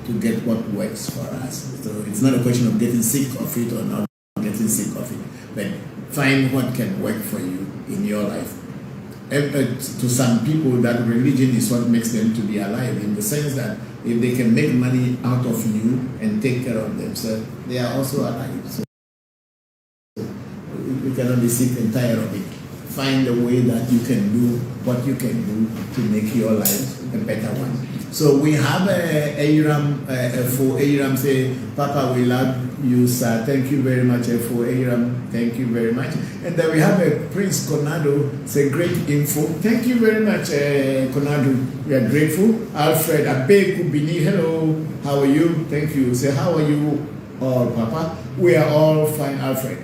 to get what works for us. So it's not a question of getting sick of it or not getting sick of it, but find what can work for you in your life. To some people, that religion is what makes them to be alive, in the sense that if they can make money out of you and take care of themselves, they are also alive. So you cannot be sick and tired of it. Find a way that you can do what you can do to make your life a better one. So we have for Aram say, Papa, we love you, sir. Thank you very much for Aram. Thank you very much. And then we have Prince Conado, say great info. Thank you very much, Conado. We are grateful. Alfred Abe Kubini, hello. How are you? Thank you. Say, how are you all, Papa? We are all fine, Alfred.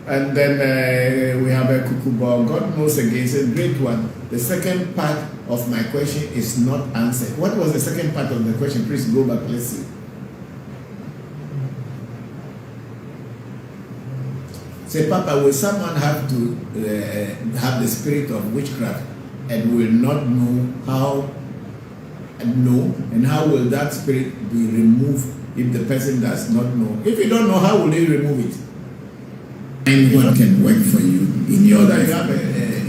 And then we have a Kukuba. God knows again, it's a great one. The second part of my question is not answered. What was the second part of the question? Please go back, let's see. Say, Papa, will someone have to have the spirit of witchcraft and will not know how, and how will that spirit be removed if the person does not know? If you don't know, how will they remove it? And what can work for you in your life.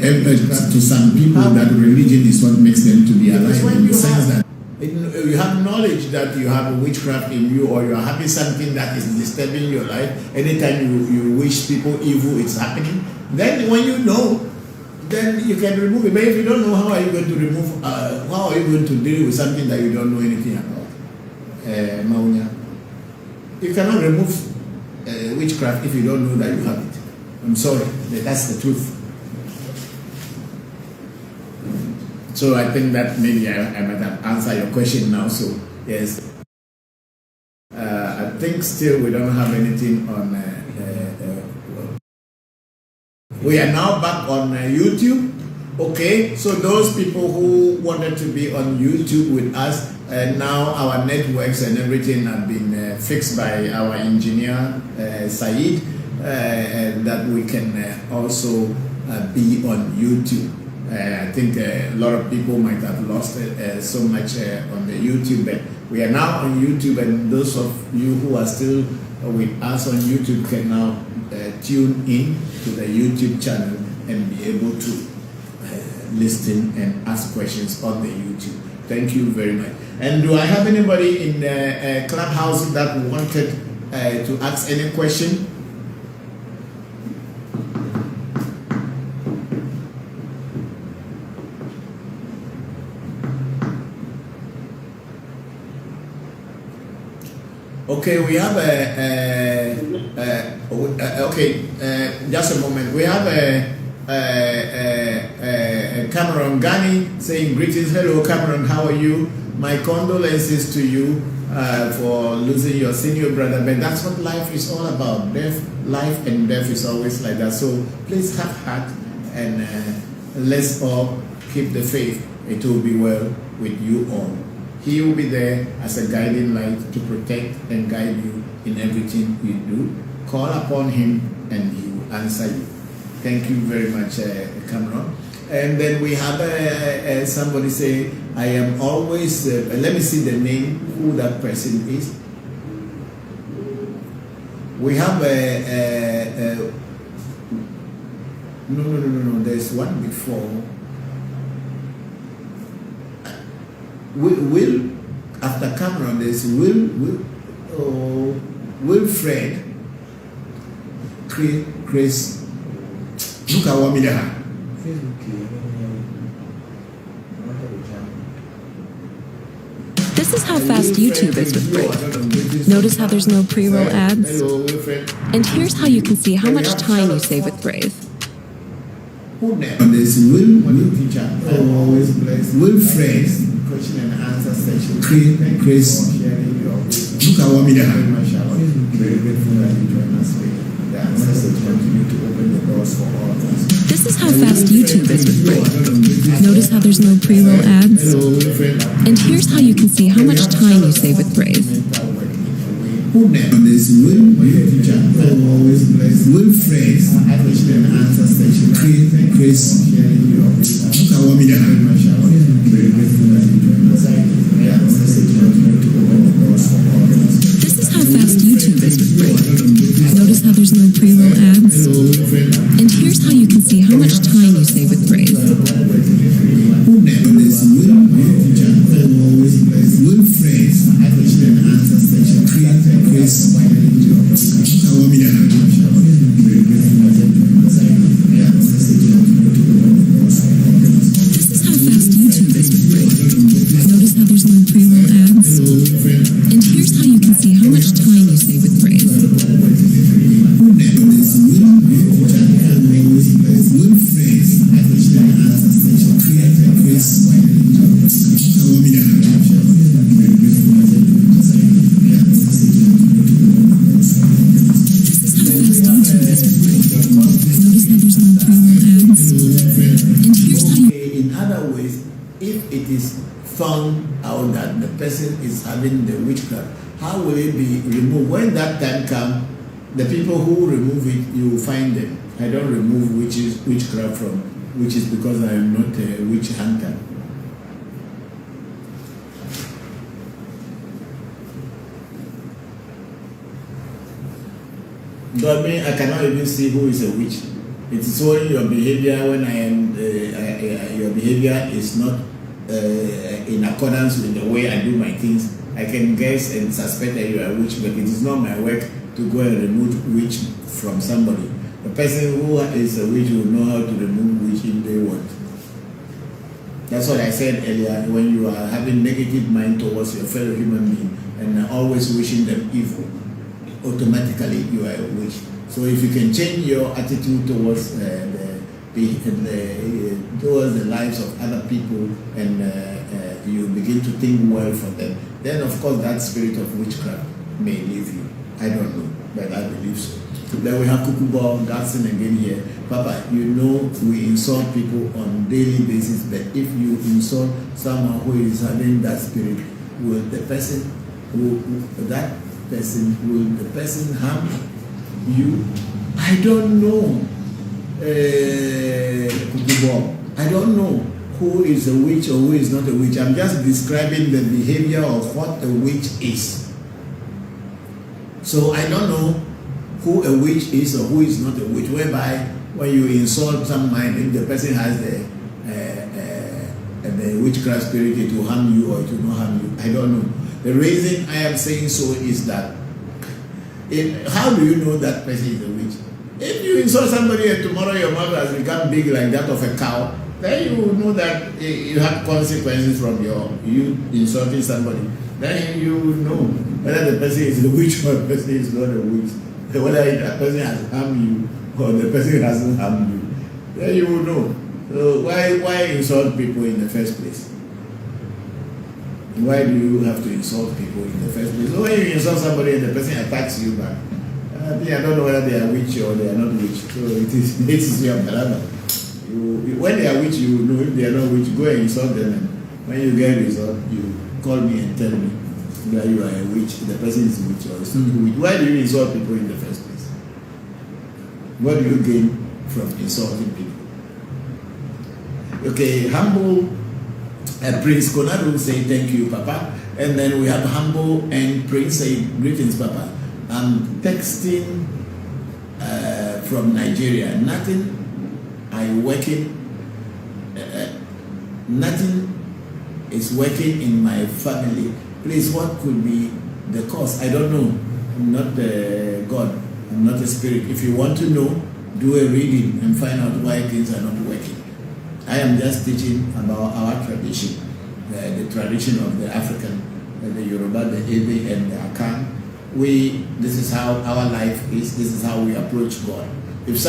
To some people, that religion is what makes them to be alive, in the sense that you have knowledge that you have a witchcraft in you, or you are having something that is disturbing your life. Anytime you wish people evil, it's happening. Then when you know, then you can remove it. But if you don't know, how are you going to remove, how are you going to deal with something that you don't know anything about? Maunya. You cannot remove witchcraft if you don't know that you have it. I'm sorry, but that's the truth. So I think that maybe I might have answered your question now. So yes, I think still we don't have anything on. We are now back on YouTube. Okay, so those people who wanted to be on YouTube with us, now our networks and everything have been fixed by our engineer Saeed, that we can also be on YouTube. I think a lot of people might have lost so much on the YouTube, but we are now on YouTube, and those of you who are still with us on YouTube can now tune in to the YouTube channel and be able to listen and ask questions on the YouTube. Thank you very much. And do I have anybody in the Clubhouse that wanted to ask any question? Okay, we have just a moment. We have Cameron Ghani saying greetings. Hello, Cameron. How are you? My condolences to you for losing your senior brother. But that's what life is all about. Life and death is always like that. So please have heart and let's all keep the faith. It will be well with you all. He will be there as a guiding light to protect and guide you in everything you do. Call upon him and he will answer you. Thank you very much, Cameron. And then we have somebody say, I am always, let me see the name, who that person is. We have no, there's one before. Will after Cameron, there's Wilfred, Chris. Look at what This is how fast YouTube is with Brave. Notice how there's no pre-roll ads? And here's how you can see how much time you save with Brave. There's Wilfred, question and answer section. Chris, look at what very grateful that you join us with the answers that continue to open the doors for all of us. This is how fast YouTube is with Brave. Notice how there's no pre-roll ads? And here's how you can see how much time you save with Brave. There's Wilfred, question and answer section. Chris, look at what very grateful that you join us. found out that the person is having the witchcraft, how will it be removed? When that time comes, the people who remove it, you will find them. I don't remove witchcraft from witches because I am not a witch hunter. God, me, I cannot even see who is a witch. It is only your behavior when your behavior is not in accordance with the way I do my things. I can guess and suspect that you are a witch, but it is not my work to go and remove witch from somebody. The person who is a witch will know how to remove witch if they want. That's what I said earlier. When you are having negative mind towards your fellow human being and always wishing them evil, automatically you are a witch. So if you can change your attitude towards towards the lives of other people and you begin to think well for them, then of course that spirit of witchcraft may leave you. I don't know, but I believe so. Then we have Kukubo Garson again here. Papa, you know we insult people on daily basis, but if you insult someone who is having that spirit, will the person harm you? I don't know. Kukubo, I don't know who is a witch or who is not a witch. I'm just describing the behavior of what a witch is. So I don't know who a witch is or who is not a witch, whereby when you insult someone, if the person has the witchcraft spirit, it will harm you or it will not harm you. I don't know. The reason I am saying so is that how do you know that person is a witch? If you insult somebody and tomorrow your mouth has become big like that of a cow, then you will know that you have consequences from you insulting somebody. Then you will know whether the person is a witch or the person is not a witch. Whether the person has harmed you or the person hasn't harmed you. Then you will know. So why insult people in the first place? Why do you have to insult people in the first place? So when you insult somebody and the person attacks you back, I don't know whether they are witch or they are not witch. So it is your balance. When they are witch, you know. If they are not witch, go and insult them. And when you get a result, you call me and tell me that you are a witch. The person is a witch or is not a witch. Why do you insult people in the first place? What do you gain from insulting people? Okay, humble Prince Konadu saying thank you, Papa. And then we have humble and Prince saying greetings, Papa. I'm texting from Nigeria. Nothing is working in my family. Please, what could be the cause? I don't know. I'm not God. I'm not a spirit. If you want to know, do a reading and find out why things are not working. I am just teaching about our tradition, the tradition of the African, the Yoruba, the Ewe, and the Akan. This is how our life is. This is how we approach God. If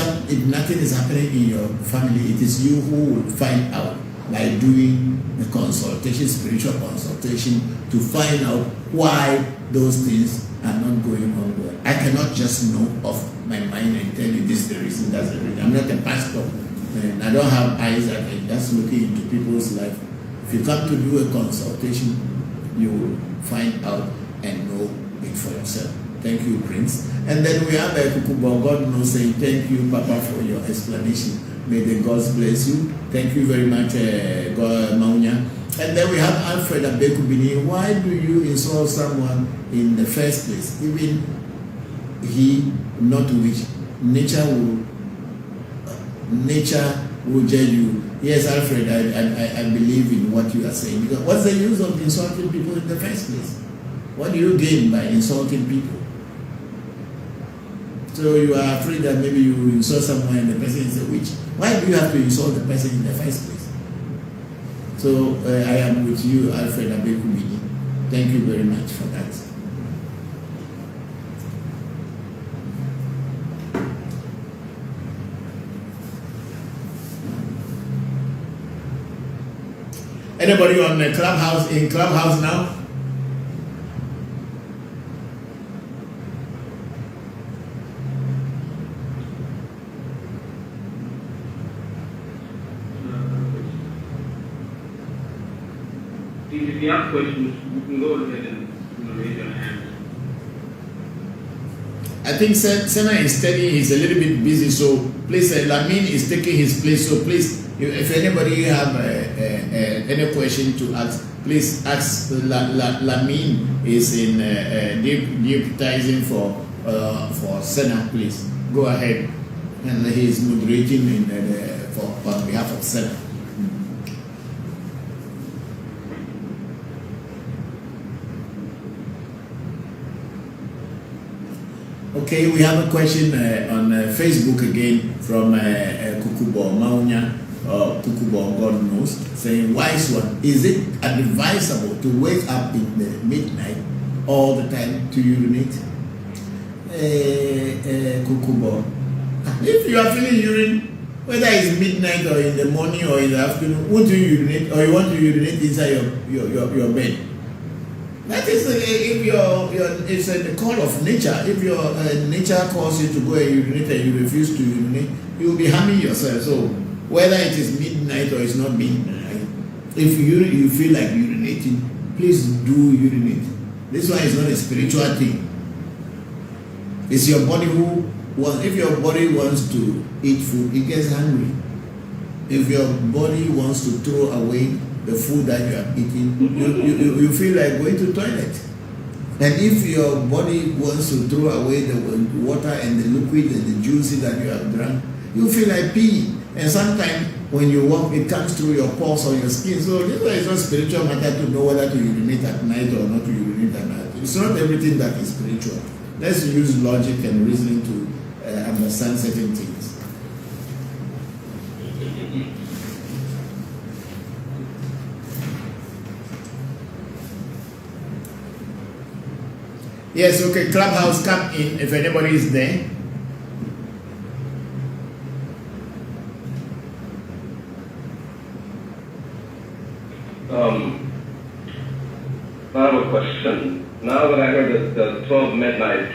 nothing is happening in your family, it is you who will find out by doing the consultation, spiritual consultation, to find out why those things are not going on well. I cannot just know off my mind and tell you this is the reason, that's the reason. I'm not a pastor, and I don't have eyes that can just look into people's life. If you come to do a consultation, you will find out and know it for yourself. Thank you, Prince. And then we have Kukubo, God knows, saying thank you, Papa, for your explanation. May the gods bless you. Thank you very much, God Maunya. And then we have Alfred Abekubini. Why do you insult someone in the first place? Even he not witch. Nature will judge you. Yes, Alfred, I believe in what you are saying. Because what's the use of insulting people in the first place? What do you gain by insulting people? So you are afraid that maybe you insult someone and the person is a witch. Why do you have to insult the person in the first place? So I am with you, Alfred Abekubini. Thank you very much for that. Anybody on the Clubhouse, in Clubhouse now? If you have questions, you can go ahead and raise your hand. I think Senna is studying, he's a little bit busy, so please, Lamin is taking his place, so please, if anybody have any question to ask, please ask. Lamin is in deputizing for Senna, please. Go ahead. And he is moderating on behalf of Senna. Okay, we have a question on Facebook again from Kukubo Maunya, or Kukubo God knows, saying, wise one, is it advisable to wake up in the midnight all the time to urinate? Kukubo, if you are feeling urine, whether it's midnight or in the morning or in the afternoon, won't you urinate, or you want to urinate inside your bed? That is, if it's the call of nature. If your nature calls you to go and urinate and you refuse to urinate, you will be harming yourself. So whether it is midnight or it's not midnight, if you feel like urinating, please do urinate. This one is not a spiritual thing. It's your body if your body wants to eat food, it gets hungry. If your body wants to throw away the food that you are eating, you feel like going to the toilet. And if your body wants to throw away the water and the liquid and the juices that you have drunk, you feel like peeing. And sometimes when you walk, it comes through your pulse or your skin. So this is not spiritual matter to know whether to urinate at night or not to urinate at night. It's not everything that is spiritual. Let's use logic and reasoning to understand certain things. Yes, okay, Clubhouse, come in if anybody is there. I have a question. Now that I heard the 12 midnight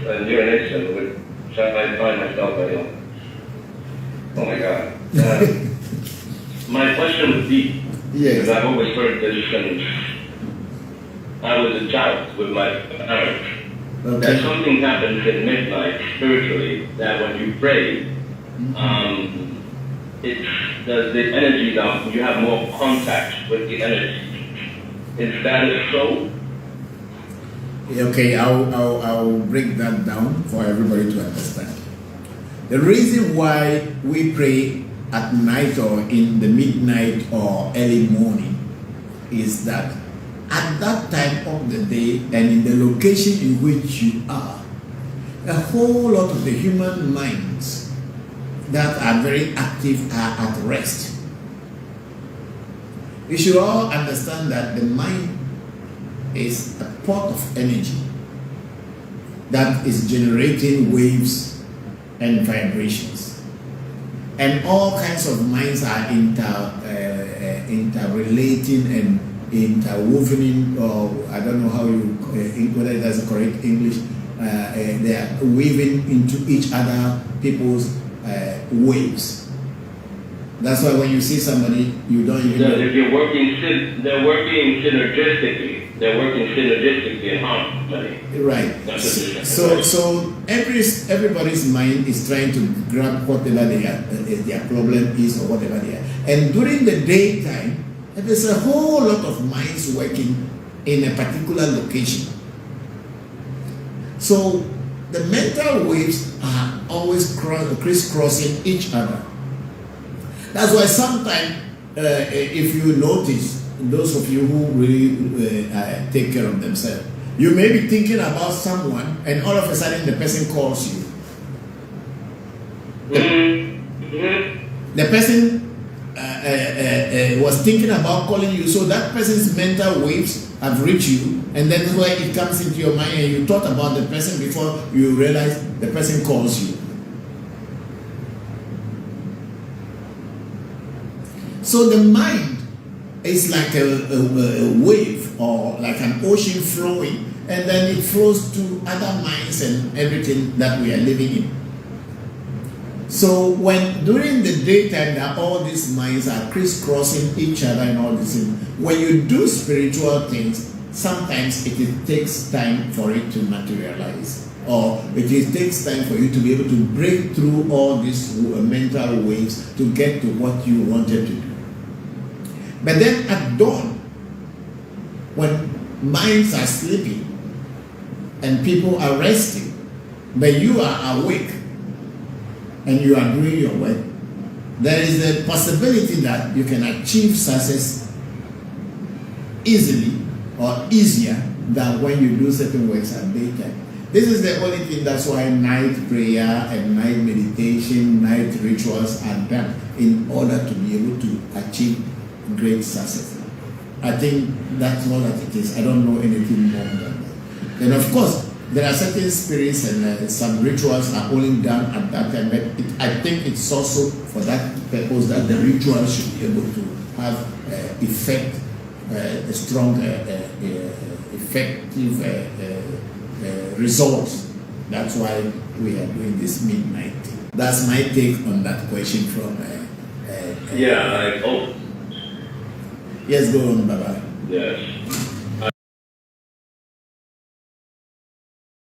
urination, which I find myself oh my God. My question would be, because I've always heard this since I was a child with my parents, that something happens at midnight spiritually, that when you pray, the energy down, you have more contact with the energy. Is that so? Okay, I'll break that down for everybody to understand. The reason why we pray at night or in the midnight or early morning is that at that time of the day and in the location in which you are, a whole lot of the human minds that are very active are at rest. We should all understand that the mind is a pot of energy that is generating waves and vibrations. And all kinds of minds are interrelating and interwoven, or I don't know how whether that's the correct English, they are weaving into each other people's waves. That's why when you see somebody, you don't even know. If you're working, they're working synergistically. They're working synergistically in harmony. Right. So everybody's mind is trying to grab whatever their problem is or whatever they are. And during the daytime, there's a whole lot of minds working in a particular location. So the mental waves are always crisscrossing each other. That's why sometimes, if you notice, those of you who really take care of themselves, you may be thinking about someone and all of a sudden the person calls you. The person was thinking about calling you, so that person's mental waves have reached you, and then that's why it comes into your mind and you thought about the person before you realize the person calls you. So the mind is like a wave or like an ocean flowing, and then it flows to other minds and everything that we are living in. So when during the daytime that all these minds are crisscrossing each other and all this, when you do spiritual things, sometimes it takes time for it to materialize, or it takes time for you to be able to break through all these mental waves to get to what you wanted to do. But then at dawn, when minds are sleeping and people are resting, but you are awake and you are doing your work, there is a possibility that you can achieve success easily or easier than when you do certain works at daytime. This is the only thing, that's why night prayer and night meditation, night rituals are done in order to be able to achieve great success. I think that's all that it is. I don't know anything more than that. Then of course, there are certain spirits and some rituals are only done at that time, but I think it's also for that purpose that the ritual should be able to have effect, a strong, effective results. That's why we are doing this midnight thing. That's my take on that question from. Yes, go on, Baba. Yes.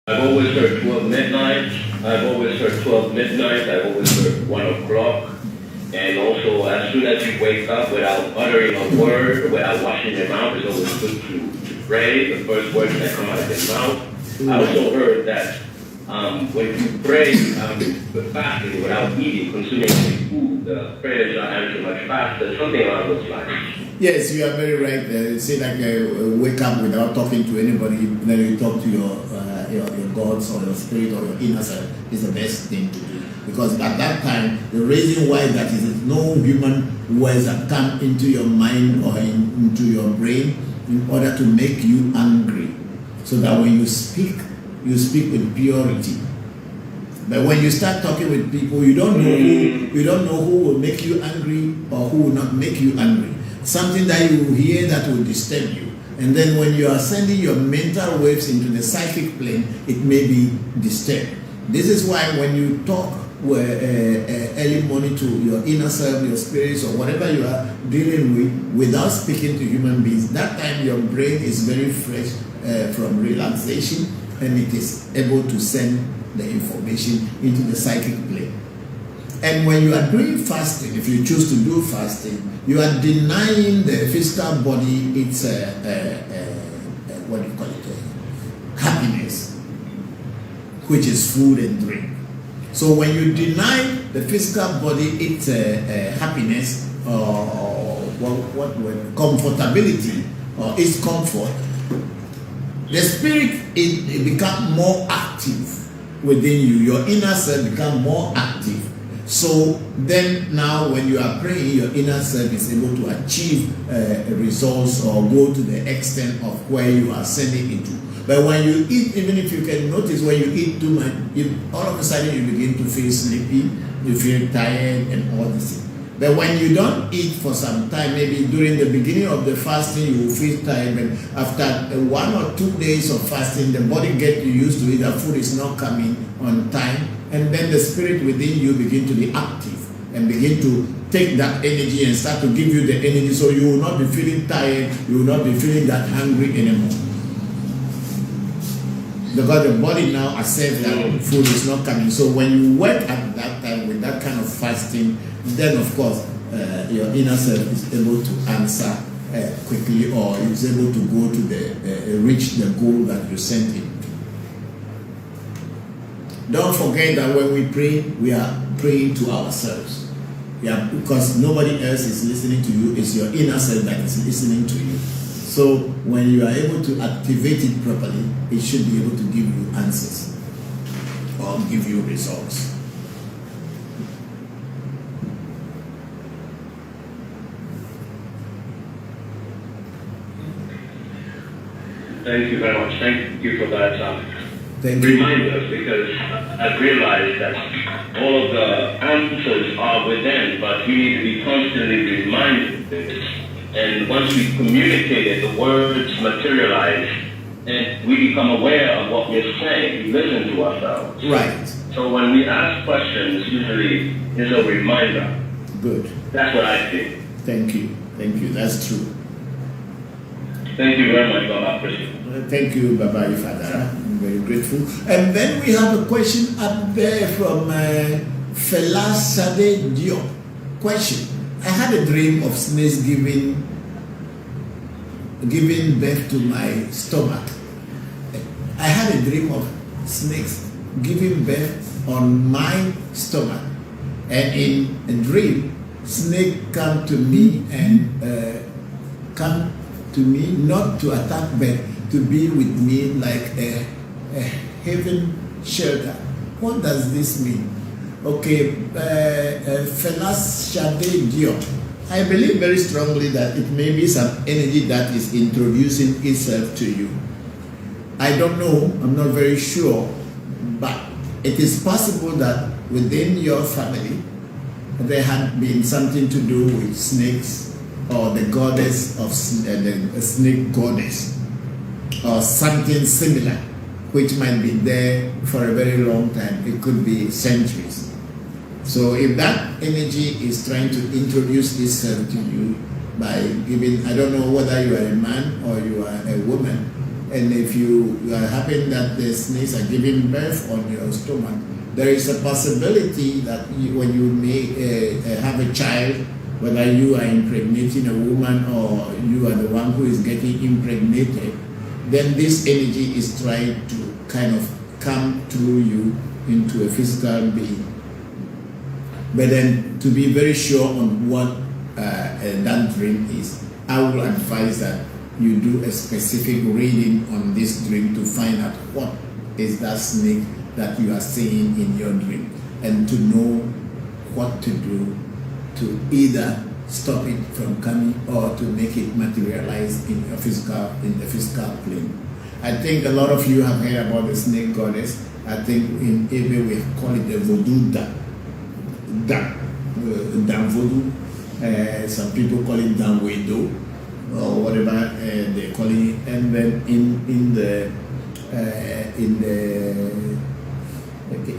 I've always heard 12 midnight. I've always heard 12 midnight. I've always heard 1 o'clock. And also, as soon as you wake up without uttering a word, without washing your mouth, it's always good to pray. The first words that come out of your mouth. I also heard that when you pray with fasting, without eating, consuming any food, the prayers are answered much faster. Something along those lines. Yes, you are very right. Say like wake up without talking to anybody, then you talk to your gods or your spirit or your inner self is the best thing to do. Because at that time, the reason why that is no human words that come into your mind or into your brain in order to make you angry. So that when you speak with purity. But when you start talking with people, you don't know who will make you angry or who will not make you angry. Something that you will hear that will disturb you. And then when you are sending your mental waves into the psychic plane, it may be disturbed. This is why when you talk early morning to your inner self, your spirits, or whatever you are dealing with, without speaking to human beings, that time your brain is very fresh from relaxation, and it is able to send the information into the psychic plane. And when you are doing fasting, if you choose to do fasting, you are denying the physical body its what do you call it, happiness, which is food and drink. So when you deny the physical body its happiness or what word, comfortability or its comfort, the spirit it become more active within you. Your inner self become more active. So then now when you are praying, your inner self is able to achieve results or go to the extent of where you are sending it to. But when you eat, even if you can notice when you eat too much, all of a sudden you begin to feel sleepy, you feel tired and all this thing. But when you don't eat for some time, maybe during the beginning of the fasting, you will feel tired. But after 1 or 2 days of fasting, the body gets used to it, the food is not coming on time. And then the spirit within you begin to be active and begin to take that energy and start to give you the energy, so you will not be feeling tired, you will not be feeling that hungry anymore. Because the body now accepts that food is not coming. So when you work at that time with that kind of fasting, then of course your inner self is able to answer quickly, or is able to go to the reach the goal that you sent it. Don't forget that when we pray, we are praying to ourselves. Because nobody else is listening to you, it's your inner self that is listening to you. So when you are able to activate it properly, it should be able to give you answers or give you results. Thank you very much. Thank you for that. Remind us, because I've realized that all of the answers are within, but we need to be constantly reminded. And once we communicate it, the words materialize, and we become aware of what we're saying. We listen to ourselves. Right. So when we ask questions, usually it's a reminder. Good. That's what I think. Thank you. That's true. Thank you very much, Baba Christopher. Thank you, Baba Ifadara. I'm very grateful. And then we have a question up there from Fela Sade Diop. Question. I had a dream of snakes giving birth to my stomach. I had a dream of snakes giving birth on my stomach. And in a dream, snake come to me and not to attack, but to be with me like a heaven shelter. What does this mean? Okay, Felas Shade Diop. I believe very strongly that it may be some energy that is introducing itself to you. I don't know, I'm not very sure, but it is possible that within your family there had been something to do with snakes, or the goddess of the snake goddess, or something similar, which might be there for a very long time. It could be centuries. So if that energy is trying to introduce itself to you by giving, I don't know whether you are a man or you are a woman, and if you are happy that the snakes are giving birth on your stomach, there is a possibility that when you may have a child, whether you are impregnating a woman or you are the one who is getting impregnated, then this energy is trying to kind of come through you into a physical being. But then, to be very sure on what that dream is, I will advise that you do a specific reading on this dream to find out what is that snake that you are seeing in your dream, and to know what to do to either stop it from coming or to make it materialize in the physical plane. I think a lot of you have heard about the snake goddess. I think in Ewe we call it the Vodu Dan Vodu. Some people call it Dan Wedo or whatever they call it. And then in the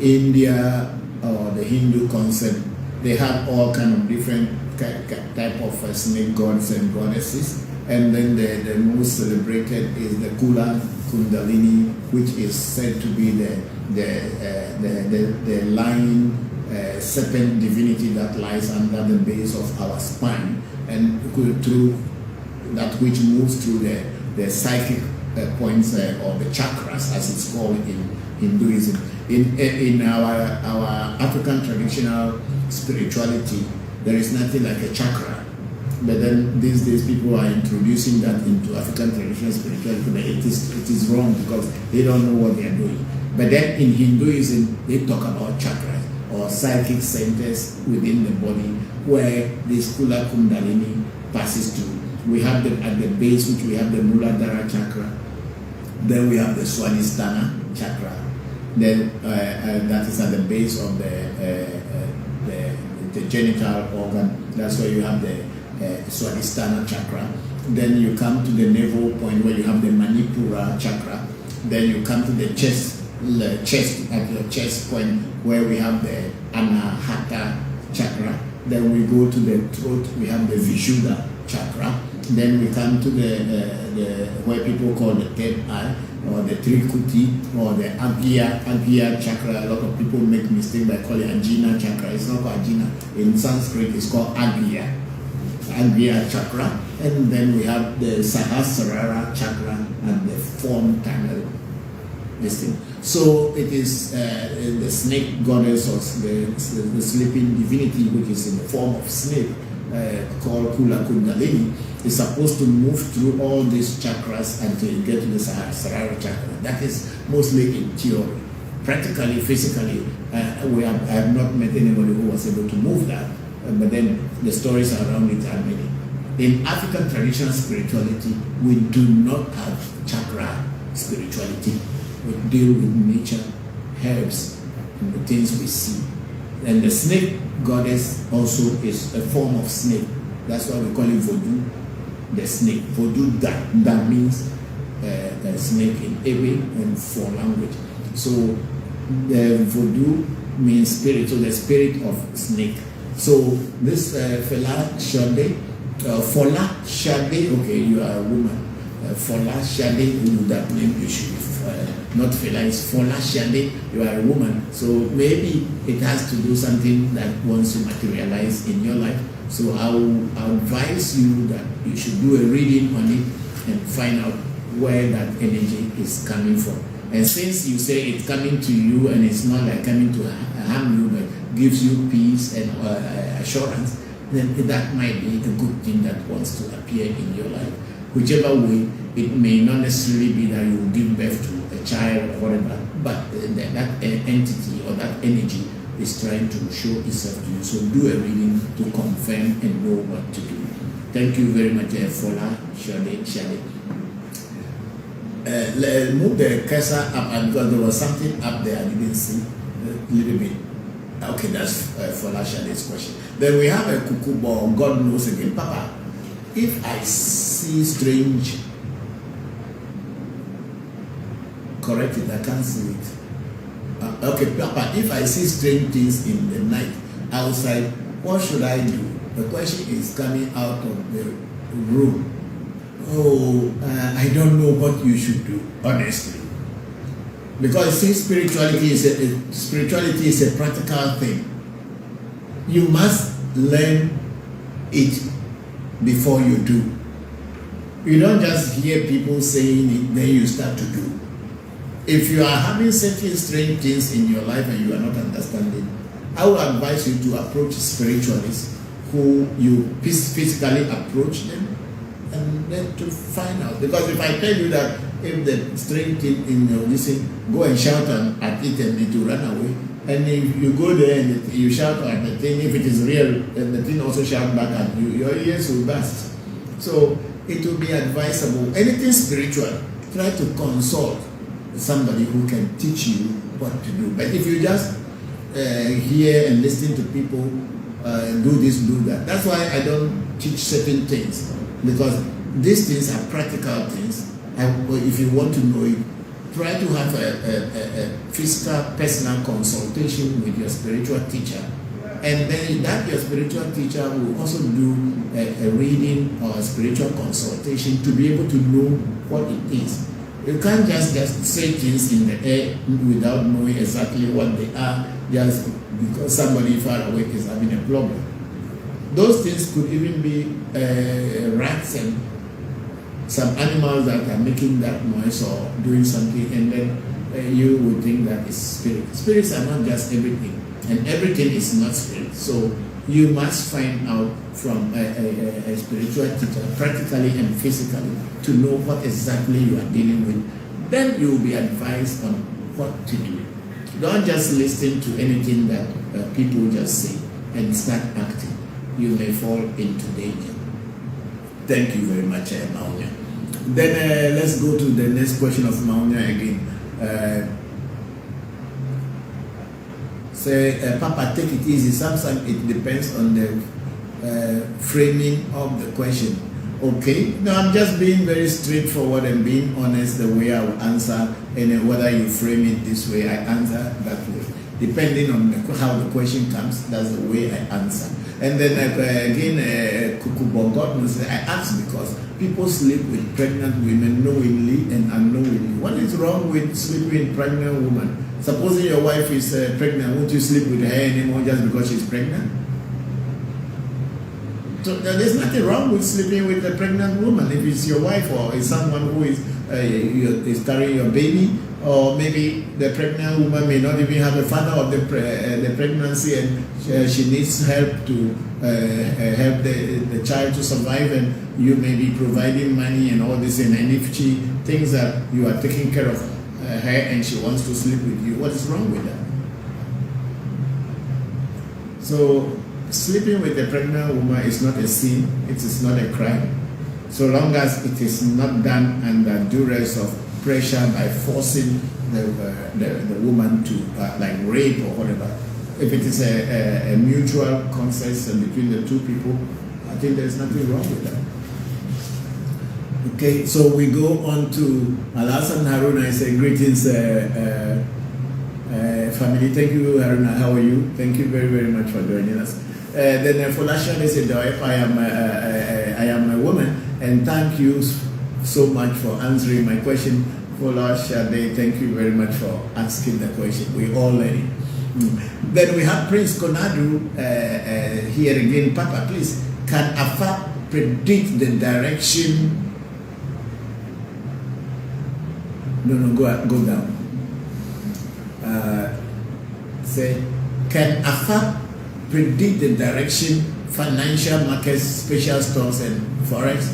India or the Hindu concept, they have all kind of different type of snake gods and goddesses. And then the most celebrated is the Kula Kundalini, which is said to be the lion serpent divinity that lies under the base of our spine, and through that which moves through the psychic points or the chakras, as it's called in Hinduism. In our African traditional spirituality, there is nothing like a chakra. But then these days people are introducing that into African traditional spirituality, but it is wrong because they don't know what they are doing. But then in Hinduism, they talk about chakras or psychic centers within the body where this Kula Kundalini passes through. We have them at the base, which we have the Muladhara chakra. Then we have the Swadhisthana chakra. Then that is at the base of the genital organ. That's where you have the Swadhisthana chakra. Then you come to the navel point where you have the Manipura chakra. Then you come to the chest at your chest point where we have the Anahata chakra. Then we go to the throat, we have the Vishuddha chakra. Then we come to the where people call the third eye, or the Trikuti, or the Agya chakra. A lot of people make mistake by calling it Ajna chakra. It's not called Ajna. In Sanskrit, it's called Agya chakra. And then we have the Sahasrara chakra and the form tunnel. This thing. So it is the snake goddess, or the sleeping divinity, which is in the form of snake, called Kula Kundalini, is supposed to move through all these chakras until you get to the Sahasrara chakra. That is mostly in theory. Practically, physically, I have not met anybody who was able to move that, but then the stories around it are many. In African traditional spirituality, we do not have chakra spirituality. We deal with nature, herbs, and the things we see. And the snake goddess also is a form of snake. That's why we call it Vodu, the snake. Vodu that means a snake in Ewe and for language. So The Vodu means spirit, so the spirit of snake. So this Fola Shade, okay, you are a woman. Fola Shade, that name you should not Fela, it's Fola Shade, you are a woman. So maybe it has to do something that wants to materialize in your life. So I'll advise you that you should do a reading on it and find out where that energy is coming from. And since you say it's coming to you and it's not like coming to harm you, but gives you peace and assurance, then that might be a good thing that wants to appear in your life. Whichever way, it may not necessarily be that you will give birth to a child or whatever, but that entity or that energy is trying to show itself to you. So do a reading to confirm and know what to do. Thank you very much, Fola Shade. Move the cursor up, and because there was something up there I didn't see a little bit. Okay, that's Fola Shade's question. Then we have a Kukubo, God knows again. Papa, if I see strange, correct it, I can't see it. Okay, Papa, if I see strange things in the night outside, what should I do? The question is coming out of the room. Oh, I don't know what you should do, honestly. Because since spirituality is a practical thing, you must learn it before you do. You don't just hear people saying it, then you start to do. If you are having certain strange things in your life and you are not understanding, I would advise you to approach spiritualists who you physically approach them and then to find out. Because if I tell you that if the strange thing in your listen, go and shout at it and it will run away. And if you go there and you shout at the thing, if it is real, and the thing also shout back at you, your ears will burst. So it will be advisable. Anything spiritual, try to consult somebody who can teach you what to do. But if you just hear and listen to people, do this, do that. That's why I don't teach certain things, because these things are practical things. And if you want to know it, try to have a physical, personal consultation with your spiritual teacher. And then that your spiritual teacher will also do a reading or a spiritual consultation to be able to know what it is. You can't just say things in the air without knowing exactly what they are, just because somebody far away is having a problem. Those things could even be rats and some animals that are making that noise or doing something, and then you would think that it's spirit. Spirits are not just everything, and everything is not spirit. So you must find out from a spiritual teacher, practically and physically, to know what exactly you are dealing with. Then you will be advised on what to do. Don't just listen to anything that people just say and start acting. You may fall into danger. Thank you very much, Maunya. Then let's go to the next question of Maunya again. Papa, take it easy. Sometimes it depends on the framing of the question. Okay, no, I'm just being very straightforward and being honest the way I will answer, and whether you frame it this way, I answer that way. Depending on how the question comes, that's the way I answer. And then again, Kukubo, God knows, I ask because people sleep with pregnant women knowingly and unknowingly. What is wrong with sleeping with pregnant woman? Supposing your wife is pregnant, won't you sleep with her anymore just because she's pregnant? So there's nothing wrong with sleeping with a pregnant woman if it's your wife or is someone who is carrying your baby, or maybe the pregnant woman may not even have a father of the pregnancy and she needs help to help the child to survive, and you may be providing money and all this, and if she thinks that you are taking care of her and she wants to sleep with you, what is wrong with that? So sleeping with a pregnant woman is not a sin, it is not a crime, so long as it is not done under duress of pressure by forcing the woman to like rape or whatever. If it is a mutual consent between the two people, I think there's nothing wrong with that. Okay, so we go on to Alasan Haruna. I say greetings, Family, thank you, Haruna. How are you? Thank you very, very much for joining us. Then Folasha said, I am a woman, and thank you so much for answering my question. Folasha, thank you very much for asking the question. We all learning. Then we have Prince Konadu here again. Papa, please, can Afa predict the direction? No, go down. Say, can Afa predict the direction financial markets, special stocks, and forex?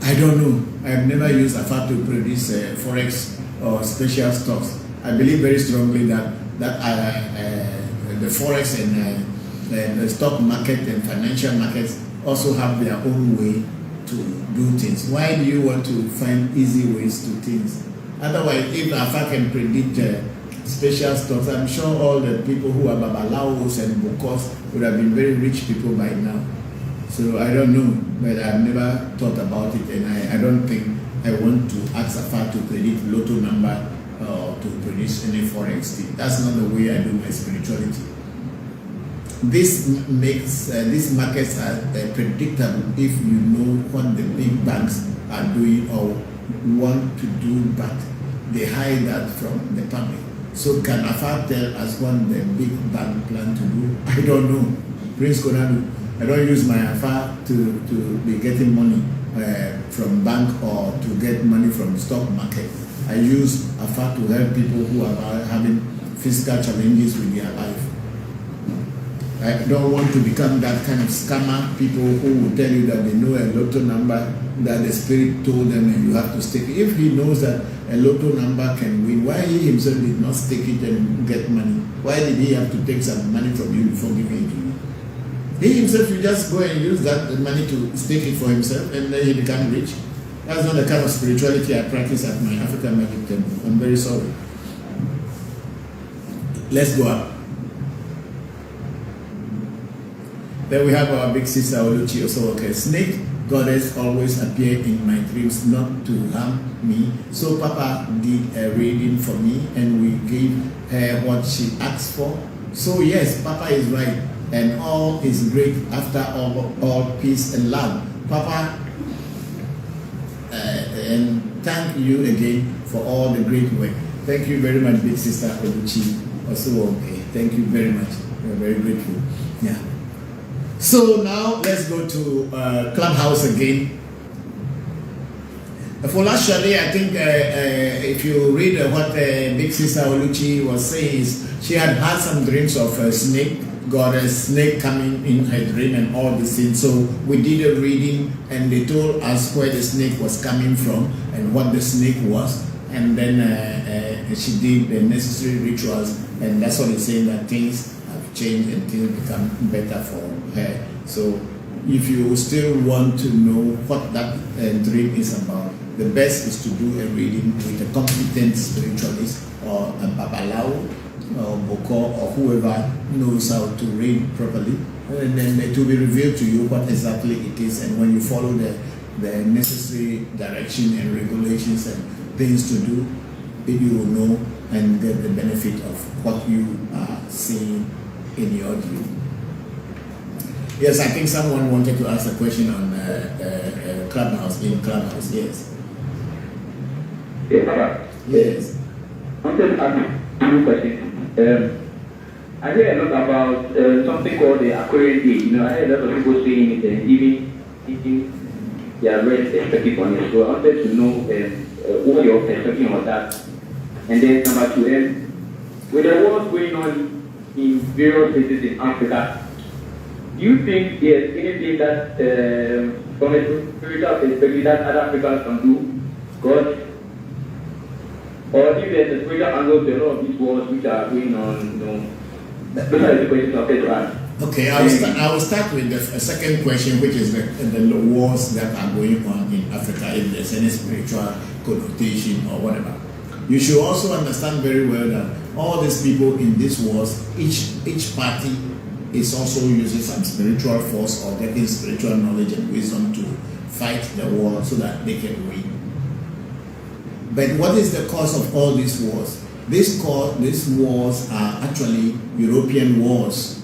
I don't know. I have never used Afa to predict forex or special stocks. I believe very strongly that the forex and the stock market and financial markets also have their own way to do things. Why do you want to find easy ways to things? Otherwise, if Afa can predict special stocks, I'm sure all the people who are Babalawos and Bokors would have been very rich people by now. So I don't know, but I've never thought about it, and I don't think I want to ask Afa to predict lotto number or to predict any forex thing. That's not the way I do my spirituality. This makes these markets are predictable if you know what the big banks are doing or want to do, but they hide that from the public. So can Afa tell us what the big bank plan to do? I don't know. Prince Konadu, I don't use my Afa to be getting money from bank or to get money from the stock market. I use Afa to help people who are having fiscal challenges with their life. I don't want to become that kind of scammer, people who will tell you that they know a lotto number that the spirit told them and you have to stick it. If he knows that a lotto number can win, why he himself did not stick it and get money? Why did he have to take some money from you before giving it to you? He himself will just go and use that money to stake it for himself and then he become rich. That's not the kind of spirituality I practice at my African Magic Temple. I'm very sorry. Let's go up. Then we have our big sister Oluchi also. Okay, snake goddess always appear in my dreams not to harm me. So Papa did a reading for me and we gave her what she asked for. So yes, Papa is right and all is great after all peace and love. Papa, and thank you again for all the great work. Thank you very much, big sister Oluchi. Also, okay, thank you very much. We're very grateful. Yeah. So now let's go to Clubhouse again. For last Sunday, I think if you read what Big Sister Oluchi was saying, is she had some dreams of a snake, got a snake coming in her dream and all these things. So we did a reading and they told us where the snake was coming from and what the snake was. And then she did the necessary rituals, and that's what it's saying, that things have changed and things become better for her. So if you still want to know what that dream is about, the best is to do a reading with a competent spiritualist or a Babalawo or Bokor or whoever knows how to read properly, and then it will be revealed to you what exactly it is, and when you follow the necessary direction and regulations and things to do, you will know and get the benefit of what you are seeing in your dream. Yes, I think someone wanted to ask a question on Clubhouse, in Clubhouse, yes. Yes. I wanted to ask two questions. I hear a lot about something called the Aquarian Day. You know, I heard a lot of people saying it and even thinking they are very effective on it. So I wanted to know what your perspective on that. And then number two, with the wars going on in various places in Africa, do you think there's anything that from a spiritual perspective that other Africans can do? God? Or if there's a spiritual angle to a lot of these wars which are going on, you know, those are the questions I'll take to ask. Okay, I will start with the second question, which is the wars that are going on in Africa, if there's any spiritual connotation or whatever. You should also understand very well that all these people in these wars, each party is also using some spiritual force or getting spiritual knowledge and wisdom to fight the war so that they can win. But what is the cause of all these wars? These wars are actually European wars.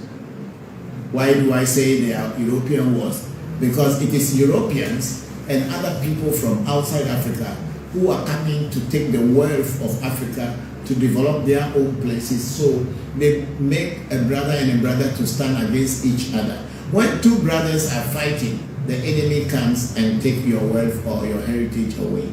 Why do I say they are European wars? Because it is Europeans and other people from outside Africa who are coming to take the wealth of Africa to develop their own places. So they make a brother and a brother to stand against each other. When two brothers are fighting, the enemy comes and take your wealth or your heritage away.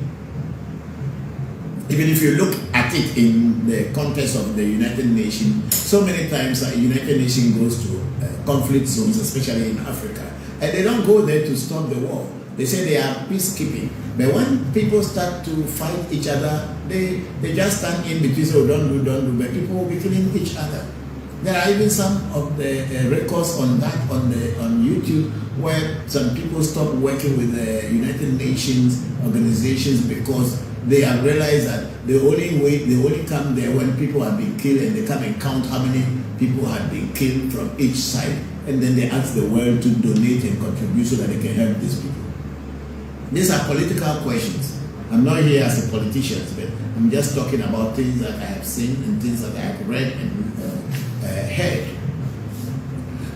Even if you look at it in the context of the United Nations, so many times the United Nations goes to conflict zones, especially in Africa, and they don't go there to stop the war. They say they are peacekeeping. But when people start to fight each other, they just stand in between, so don't do, but people will be killing each other. There are even some of the records on that on YouTube where some people stop working with the United Nations organizations because they have realized that they only come there when people have been killed, and they come and count how many people have been killed from each side, and then they ask the world to donate and contribute so that they can help these people. These are political questions. I'm not here as a politician, but I'm just talking about things that I have seen and things that I have read and heard.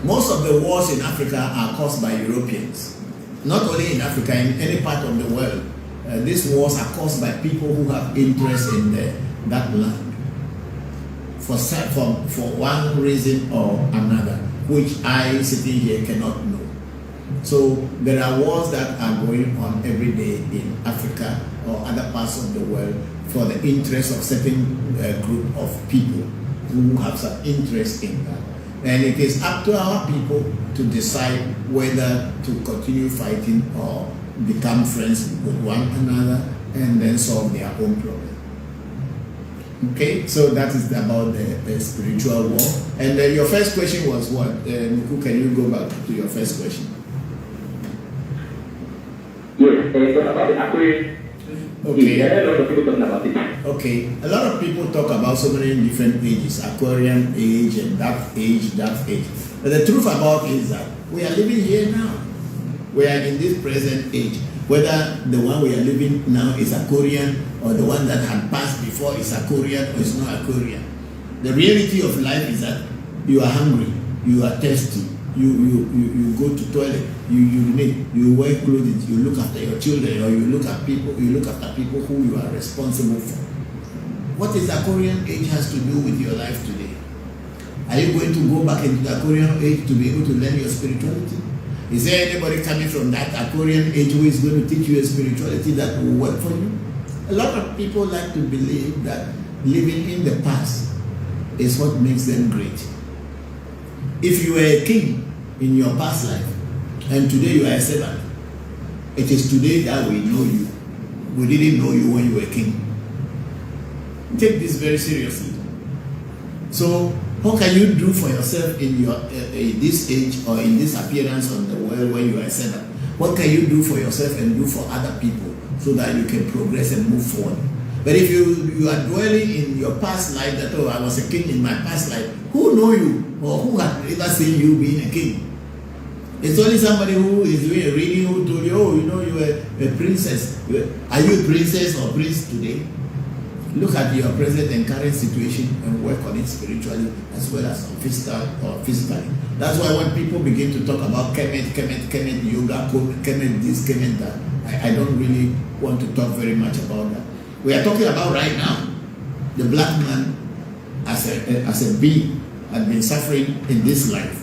Most of the wars in Africa are caused by Europeans. Not only in Africa, in any part of the world. These wars are caused by people who have interest in that land for one reason or another, which I sitting here cannot know. So there are wars that are going on every day in Africa or other parts of the world for the interest of certain group of people who have some interest in that. And it is up to our people to decide whether to continue fighting or become friends with one another and then solve their own problem. Okay, so that is about the spiritual war. And your first question was what? Nuku, can you go back to your first question? Yes, about the Aquarian. Okay. There are a lot of people talking about it. Okay, a lot of people talk about so many different ages, Aquarian age and that age. But the truth about it is that we are living here now. We are in this present age. Whether the one we are living now is Aquarian or the one that had passed before is Aquarian or is not Aquarian. The reality of life is that you are hungry, you are thirsty, you go to toilet, you urinate, you wear clothes, you look after your children, or you look after people who you are responsible for. What is the Aquarian age has to do with your life today? Are you going to go back into the Aquarian age to be able to learn your spirituality? Is there anybody coming from that Aquarian age who is going to teach you a spirituality that will work for you? A lot of people like to believe that living in the past is what makes them great. If you were a king in your past life and today you are a servant, it is today that we know you. We didn't know you when you were king. Take this very seriously. So, what can you do for yourself in your this age or in this appearance on the world when you are a servant? What can you do for yourself and do for other people so that you can progress and move forward? But if you are dwelling in your past life that, oh, I was a king in my past life, who know you or who has ever seen you being a king? It's only somebody who is doing a reading who told you, oh, you know, you were a princess. Are you a princess or prince today? Look at your present and current situation and work on it spiritually as well as physically. That's why when people begin to talk about Kemet, yoga, Kemet this, Kemet that, I don't really want to talk very much about that. We are talking about right now, the black man as a being has been suffering in this life,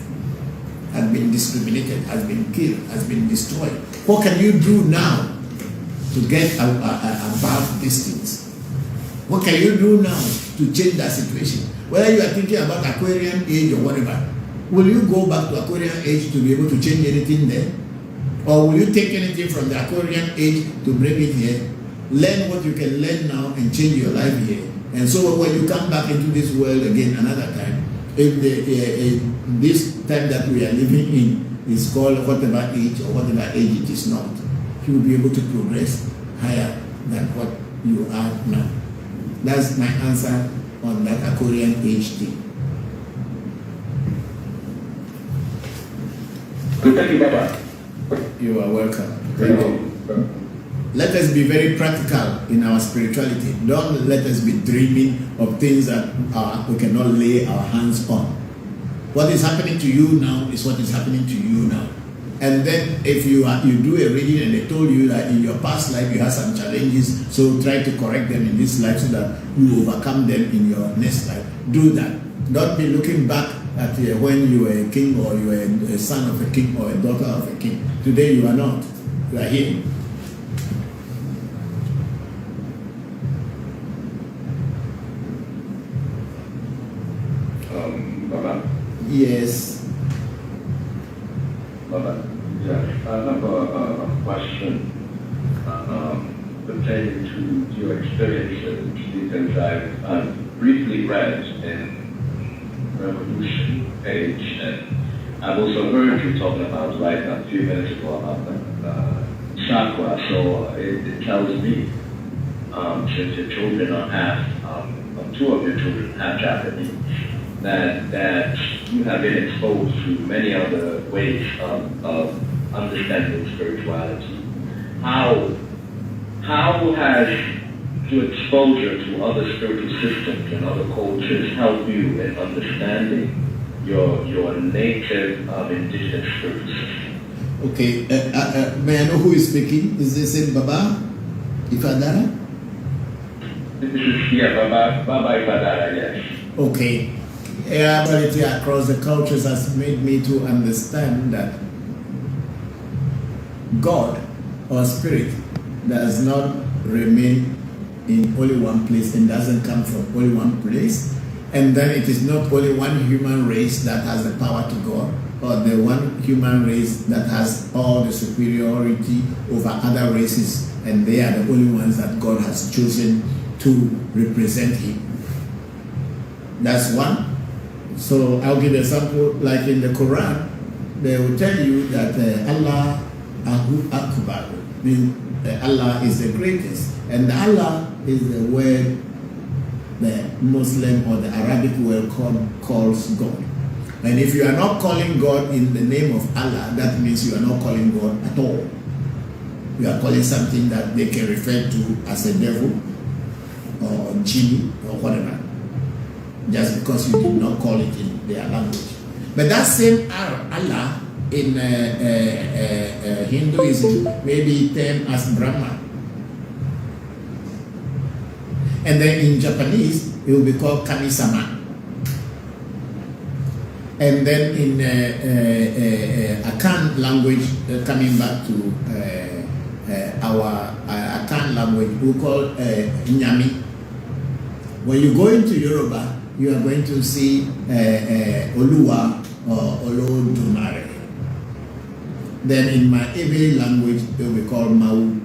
has been discriminated, has been killed, has been destroyed. What can you do now to get above these things? What can you do now to change that situation? Whether you are thinking about Aquarian age or whatever, will you go back to Aquarian age to be able to change anything there? Or will you take anything from the Aquarian age to bring it here? Learn what you can learn now and change your life here. And so when you come back into this world again another time, if this time that we are living in is called whatever age or whatever age it is not, you will be able to progress higher than what you are now. That's my answer on that Aquarian age thing. Thank you, Baba. You are welcome. Thank you. let us be very practical in our spirituality. Don't let us be dreaming of things that we cannot lay our hands on. What is happening to you now is what is happening to you now. And then if you do a reading and they told you that in your past life you had some challenges, so try to correct them in this life so that you overcome them in your next life. Do that. Don't be looking back at when you were a king or you were a son of a king or a daughter of a king. Today you are not. You are here. Baba. Yes. Baba. Yeah, I have a question pertaining to your experiences, because I've briefly read in Revolution page, and I've also heard you talking about like a few minutes ago about the chakra. So it tells me, since your children are half, two of your children have Japanese, that you have been exposed to many other ways of understanding spirituality. How has your exposure to other spiritual systems and other cultures helped you in understanding your native indigenous spiritual system? Okay, may I know who is speaking? Is this in Baba Ifadara? This is, Baba Ifadara, yes. Okay. Ability across the cultures has made me to understand that God or spirit does not remain in only one place and doesn't come from only one place. And then it is not only one human race that has the power to God, or the one human race that has all the superiority over other races, and they are the only ones that God has chosen to represent Him. That's one. So I'll give an example, like in the Quran, they will tell you that Allah Ahu Akbar, means Allah is the greatest. And Allah is the word the Muslim or the Arabic world calls God. And if you are not calling God in the name of Allah, that means you are not calling God at all. You are calling something that they can refer to as a devil or genie or whatever, just because you did not call it in their language. But that same Allah in Hinduism may be termed as Brahma. And then in Japanese, it will be called Kami-sama. And then in Akan language, coming back to our Akan language, we call Nyami. When you go into Yoruba, you are going to see Oluwa or Olodumare. Then in my Ewe language, it will be called Mau.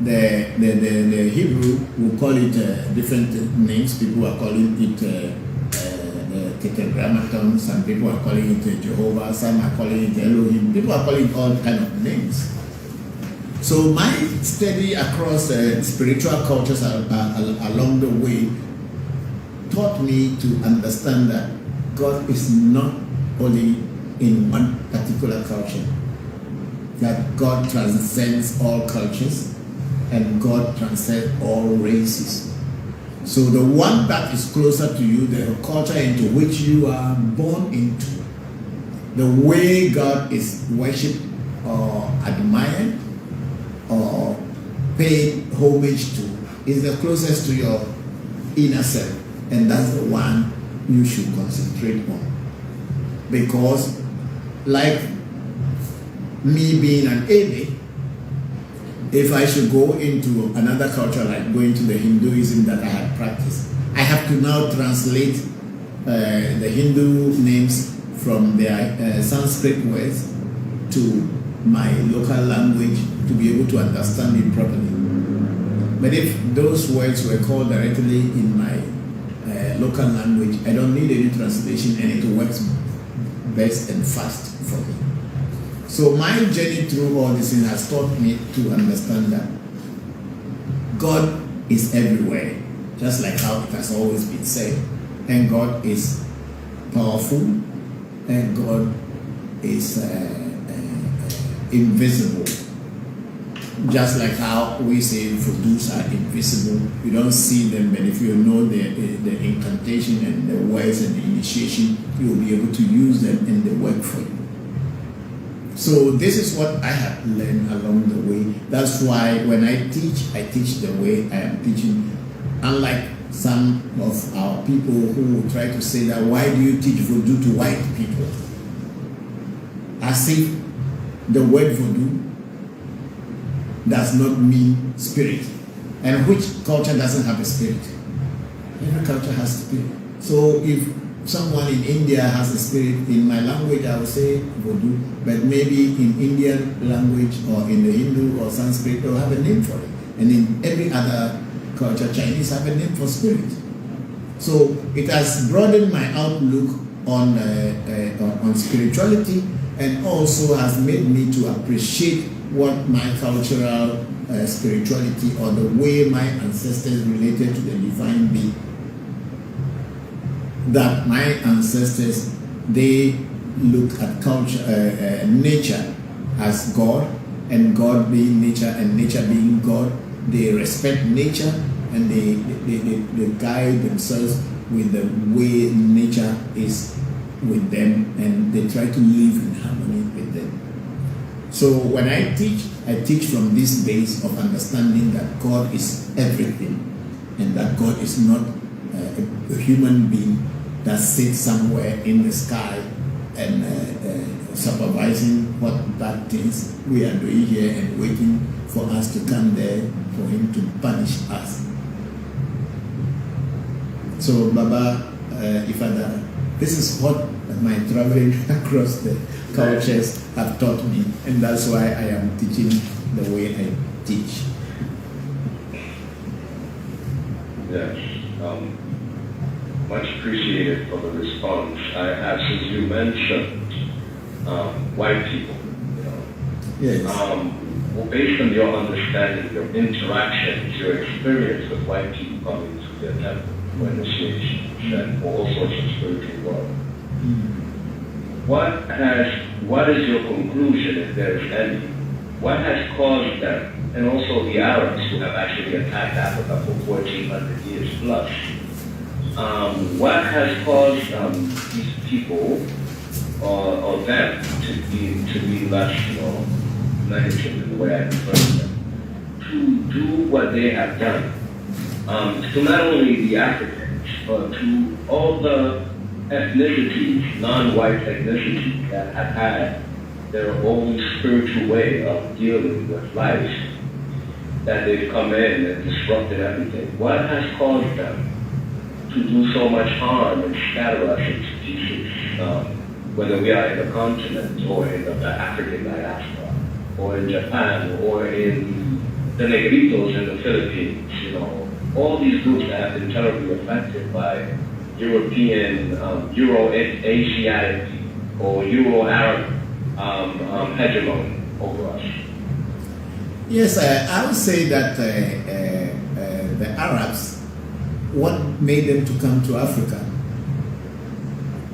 The Hebrew will call it different names. People are calling it Tetragrammaton. Some people are calling it Jehovah. Some are calling it Elohim. People are calling it all kind of names. So my study across spiritual cultures along the way taught me to understand that God is not only in one particular culture, that God transcends all cultures and God transcends all races. So the one that is closer to you, the culture into which you are born into, the way God is worshipped or admired or paid homage to, is the closest to your inner self, and that's the one you should concentrate on. Because like me being an Ewe, if I should go into another culture, like going to the Hinduism that I had practiced, I have to now translate the Hindu names from their Sanskrit words to my local language to be able to understand it properly. But if those words were called directly in my local language, I don't need any translation, and it works best and fast for me. So my journey through all this thing has taught me to understand that God is everywhere, just like how it has always been said. And God is powerful, and God is invisible. Just like how we say Vodus are invisible, you don't see them, but if you know the incantation and the words and the initiation, you will be able to use them and they work for you. So this is what I have learned along the way. That's why when I teach the way I am teaching. Unlike some of our people who will try to say that, why do you teach Voodoo to white people? As if the word Voodoo does not mean spirit. And which culture doesn't have a spirit? Every culture has spirit. So if someone in India has a spirit, in my language I will say Voodoo, but maybe in Indian language or in the Hindu or Sanskrit they'll have a name for it. And in every other culture, Chinese have a name for spirit. So it has broadened my outlook on spirituality, and also has made me to appreciate what my cultural spirituality, or the way my ancestors related to the divine being. That my ancestors, they look at culture, nature as God, and God being nature and nature being God. They respect nature, and they guide themselves with the way nature is with them, and they try to live in harmony with them. So when I teach from this base of understanding that God is everything, and that God is not a human being that sits somewhere in the sky and supervising what bad things we are doing here and waiting for us to come there for him to punish us. So Baba Ifada, this is what my traveling across the cultures have taught me, and that's why I am teaching the way I teach. Yes, much appreciated for the response. As you mentioned, white people, Yes. Well, based on your understanding, your interactions, your experience with white people coming to their temple for initiation and for all sorts of spiritual work, what is your conclusion, if there is any? What has caused them, and also the Arabs who have actually attacked Africa for 1400 years plus, what has caused these people or them to be less, negative in the way I refer to them, to do what they have done, to not only the Africans, but to all the ethnicities, non-white ethnicities that have had their own spiritual way of dealing with life, that they've come in and disrupted everything. What has caused them to do so much harm and scatter us into pieces, whether we are in the continent or in the African diaspora, or in Japan, or in the Negritos in the Philippines, all these groups that have been terribly affected by European, Euro-Asiatic, or Euro-Arab hegemony over us? Yes, I would say that the Arabs, what made them to come to Africa?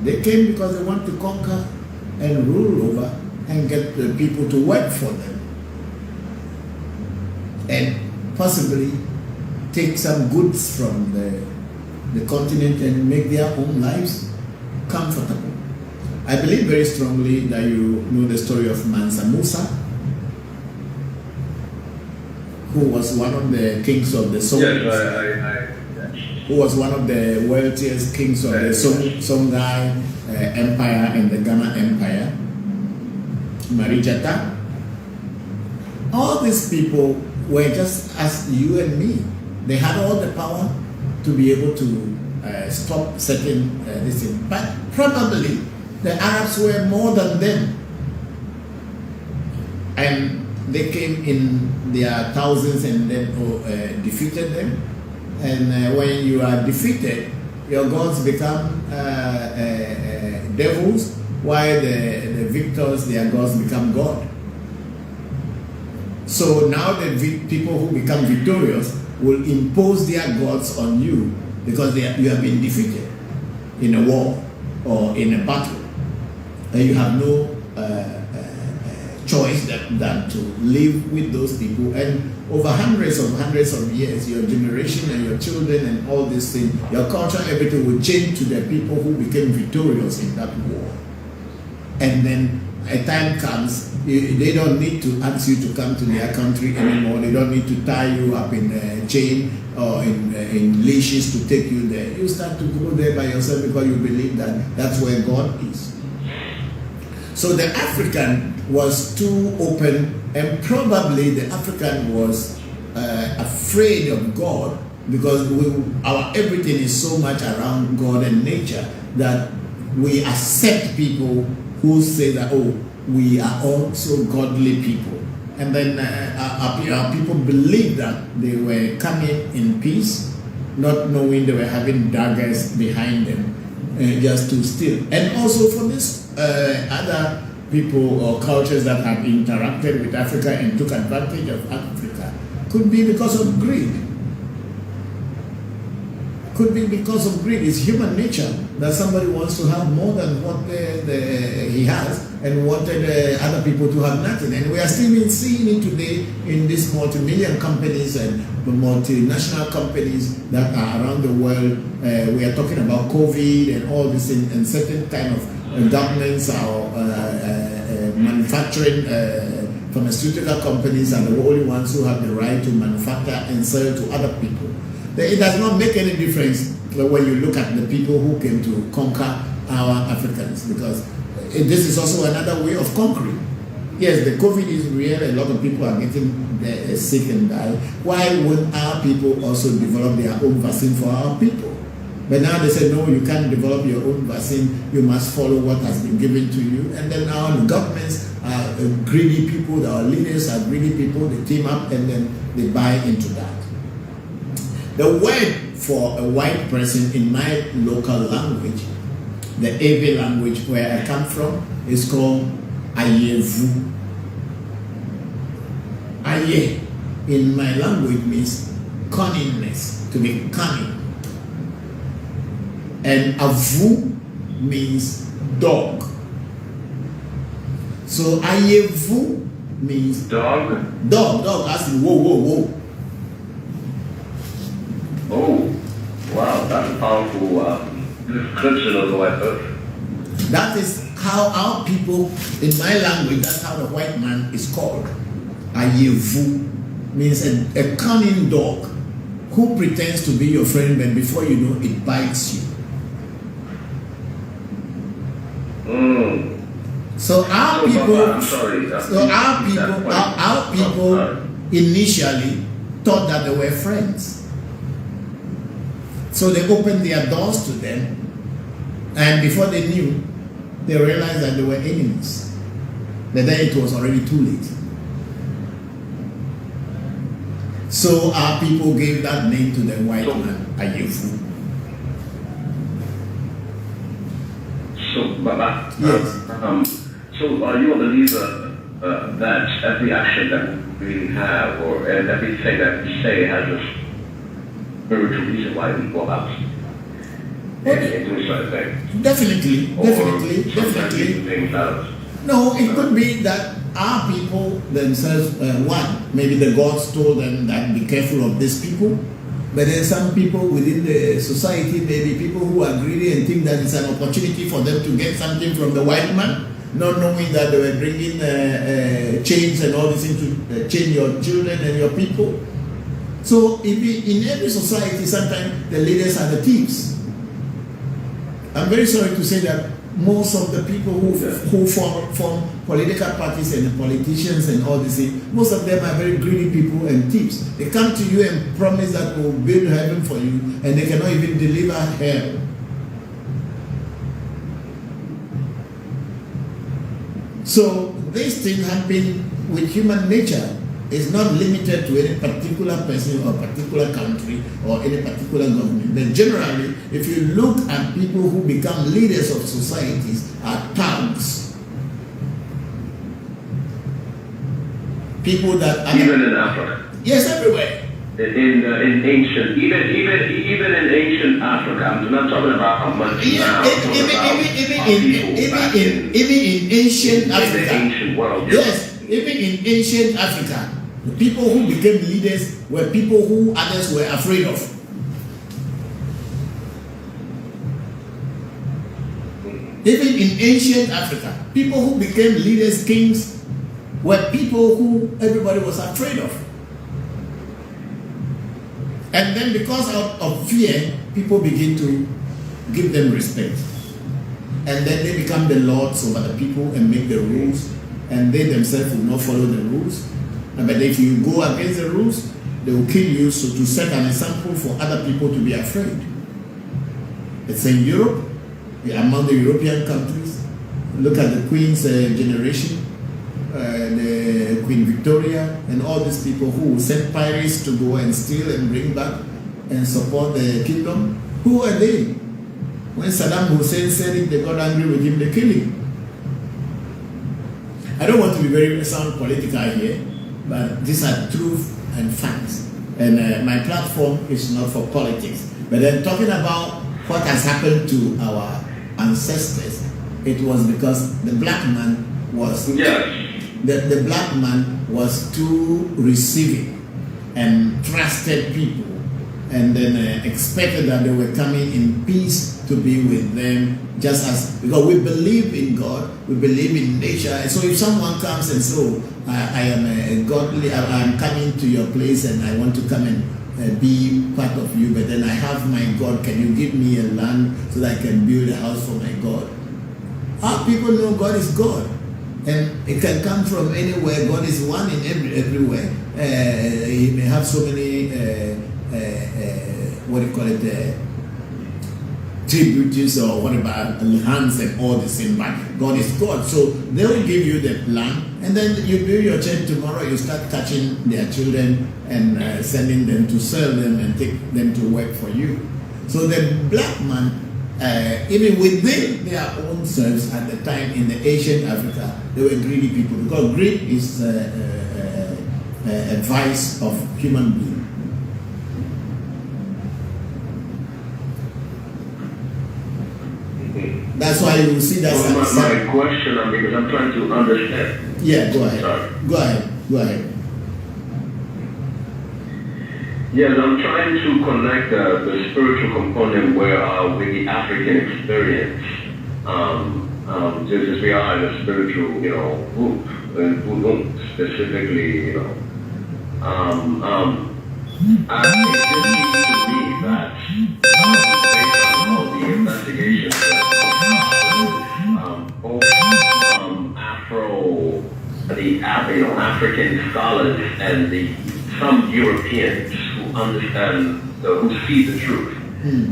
They came because they want to conquer and rule over and get the people to work for them, and possibly take some goods from the continent and make their own lives comfortable. I believe very strongly that you know the story of Mansa Musa, who was one of the kings of the Song. Yes, who was one of the wealthiest kings of the Songhai Empire and the Ghana Empire, Marijata. All these people were just as you and me. They had all the power to be able to stop certain this thing. But probably the Arabs were more than them. And they came in their thousands and then defeated them. And when you are defeated, your gods become devils, while the victors, their gods become God. So now the people who become victorious will impose their gods on you because you have been defeated in a war or in a battle, and you have no choice choice than to live with those people. And over hundreds of years, your generation and your children and all these things, your culture, everything will change to the people who became victorious in that war. And then a time comes, they don't need to ask you to come to their country anymore. They don't need to tie you up in a chain or in leashes to take you there. You start to go there by yourself because you believe that that's where God is. So the African was too open, and probably the African was afraid of God because our everything is so much around God and nature that we accept people who say that, oh, we are also godly people. And then our people believed that they were coming in peace, not knowing they were having daggers behind them just to steal. And also for this other people or cultures that have interacted with Africa and took advantage of Africa, could be because of greed. Could be because of greed. It's human nature that somebody wants to have more than what he has and wanted other people to have nothing. And we are still seeing it today in these multi-million companies and multinational companies that are around the world. We are talking about COVID and all this, and certain kind of governments or manufacturing pharmaceutical companies are the only ones who have the right to manufacture and sell to other people. It does not make any difference when you look at the people who came to conquer our Africans, because this is also another way of conquering. Yes, the COVID is real. A lot of people are getting sick and die. Why won't our people also develop their own vaccine for our people? But now they say, no, you can't develop your own vaccine. You must follow what has been given to you. And then now the governments are greedy people. Our leaders are greedy people. They team up and then they buy into that. The word for a white person in my local language, the Ewe language where I come from, is called Ewe Vodu. Aye in my language means cunningness, to be cunning. And Avu means dog. So Ewe Vodu means dog. Dog, as in whoa, whoa, whoa. Oh, wow, that's a powerful description of the white person. That is how our people, in my language, that's how the white man is called. Ewe Vodu means a cunning dog who pretends to be your friend, but before you know, it bites you. So our people initially thought that they were friends. So they opened their doors to them, and before they knew, they realized that they were enemies. But then it was already too late. So our people gave that name to the white man, Ewe Vodu. So, Baba, Yes. So are you a believer that every action that we have or everything that we say has a spiritual reason why we go about doing certain things? Definitely. Things out. No, it could be that our people themselves, maybe the gods told them that be careful of these people. But then some people within the society, maybe people who are greedy and think that it's an opportunity for them to get something from the white man, not knowing that they were bringing chains and all this to chain your children and your people. So in every society, sometimes the leaders are the thieves. I'm very sorry to say that most of the people who form political parties and politicians and all this thing, most of them are very greedy people and thieves. They come to you and promise that we'll build heaven for you, and they cannot even deliver hell. So this thing happen with human nature. It's not limited to any particular person or particular country or any particular government. But generally, if you look at people who become leaders of societies are thugs. People that are even in Africa. Yes, everywhere. In ancient, even in ancient Africa. I'm not talking about how much now. Even in ancient Africa. In the ancient world. Yes. even in ancient Africa, the people who became leaders were people who others were afraid of. Even in ancient Africa, people who became leaders, kings, were people who everybody was afraid of. And then because of fear, people begin to give them respect. And then they become the lords over the people and make the rules, and they themselves will not follow the rules. But if you go against the rules, they will kill you, so to set an example for other people to be afraid. It's in Europe, among the European countries. Look at the Queen's generation, the Queen Victoria, and all these people who sent pirates to go and steal and bring back and support the kingdom. Who are they? When Saddam Hussein said it, they got angry with him, they killed him. I don't want to be very sound political here, but these are truth and facts. And my platform is not for politics. But then talking about what has happened to our ancestors, it was because the black man was the black man was too receiving and trusted people, and then expected that they were coming in peace to be with them, just as, because we believe in God, we believe in nature. And so if someone comes and says, oh, I am a godly, I'm coming to your place and I want to come and be part of you, but then I have my God, can you give me a land so that I can build a house for my God? Our people know God is God, and it can come from anywhere. God is one in everywhere. He may have so many what do you call it, tributaries or whatever, lands and all the same, but God is God. So they will give you the land, and then you build your church. Tomorrow you start catching their children and sending them to sell them and take them to work for you. So the black man, even within their own selves at the time in the ancient Africa, they were greedy people, because greed is a vice of human being. That's why you see that. Well, my question, because I'm trying to understand. Yeah, go ahead. Sorry. Go ahead. Yes, I'm trying to connect the spiritual component with the African experience. Just as we are in a spiritual, group, and Vodu specifically, I think it seems to me that based on all the investigations both African scholars and some Europeans who understand, who see the truth,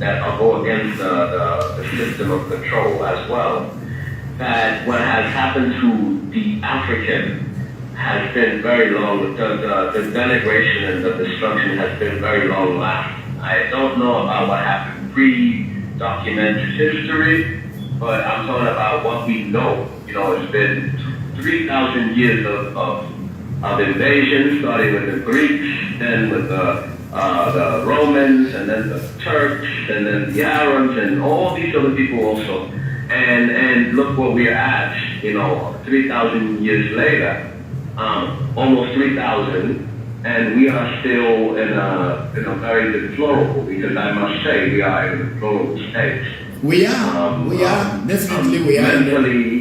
that go against the system of control as well, that what has happened to the African has been very long, the denigration and the destruction has been very long lasting. I don't know about what happened pre-documented history, but I'm talking about what we know. It's been 3,000 years of invasion, starting with the Greeks, then with the Romans, and then the Turks, and then the Arabs, and all these other people also. And look where we're at, 3,000 years later, almost 3,000, and we are still in a very deplorable, because I must say we are in a deplorable state. We are, definitely we are. Mentally,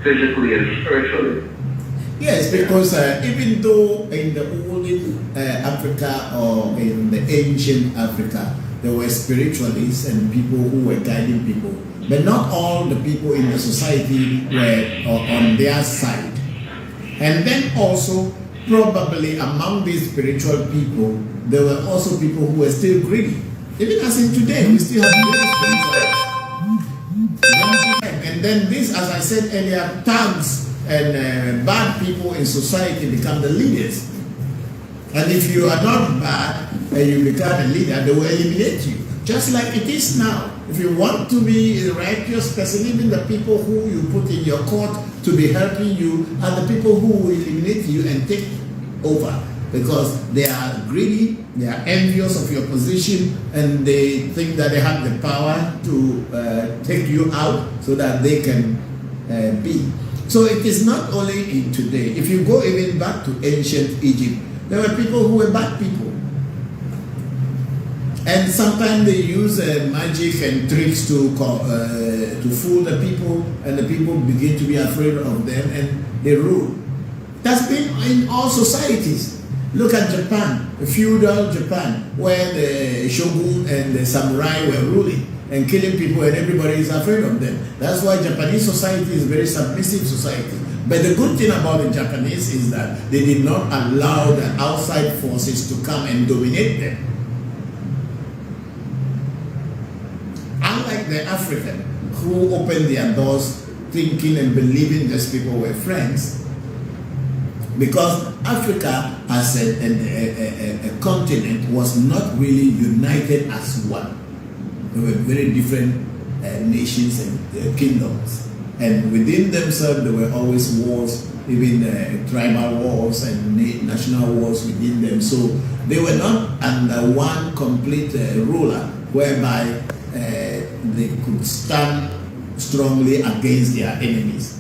physically, and spiritually. Yes, because even though in the old Africa or in the ancient Africa, there were spiritualists and people who were guiding people, but not all the people in the society were on their side. And then also, probably among these spiritual people, there were also people who were still greedy. Even as in today, we still have greedy spiritualists. And then this, as I said earlier, thugs and bad people in society become the leaders. And if you are not bad and you become a leader, they will eliminate you. Just like it is now. If you want to be a righteous person, even the people who you put in your court to be helping you are the people who will eliminate you and take over. Because they are greedy, they are envious of your position, and they think that they have the power to take you out so that they can be. So it is not only in today. If you go even back to ancient Egypt, there were people who were bad people. And sometimes they use magic and tricks to fool the people, and the people begin to be afraid of them, and they rule. That's been in all societies. Look at Japan, feudal Japan, where the shogun and the samurai were ruling and killing people, and everybody is afraid of them. That's why Japanese society is a very submissive society. But the good thing about the Japanese is that they did not allow the outside forces to come and dominate them. Unlike the African, who opened their doors thinking and believing these people were friends, because Africa as a continent was not really united as one. There were very different nations and kingdoms, and within themselves there were always wars, even tribal wars and national wars within them. So they were not under one complete ruler whereby they could stand strongly against their enemies.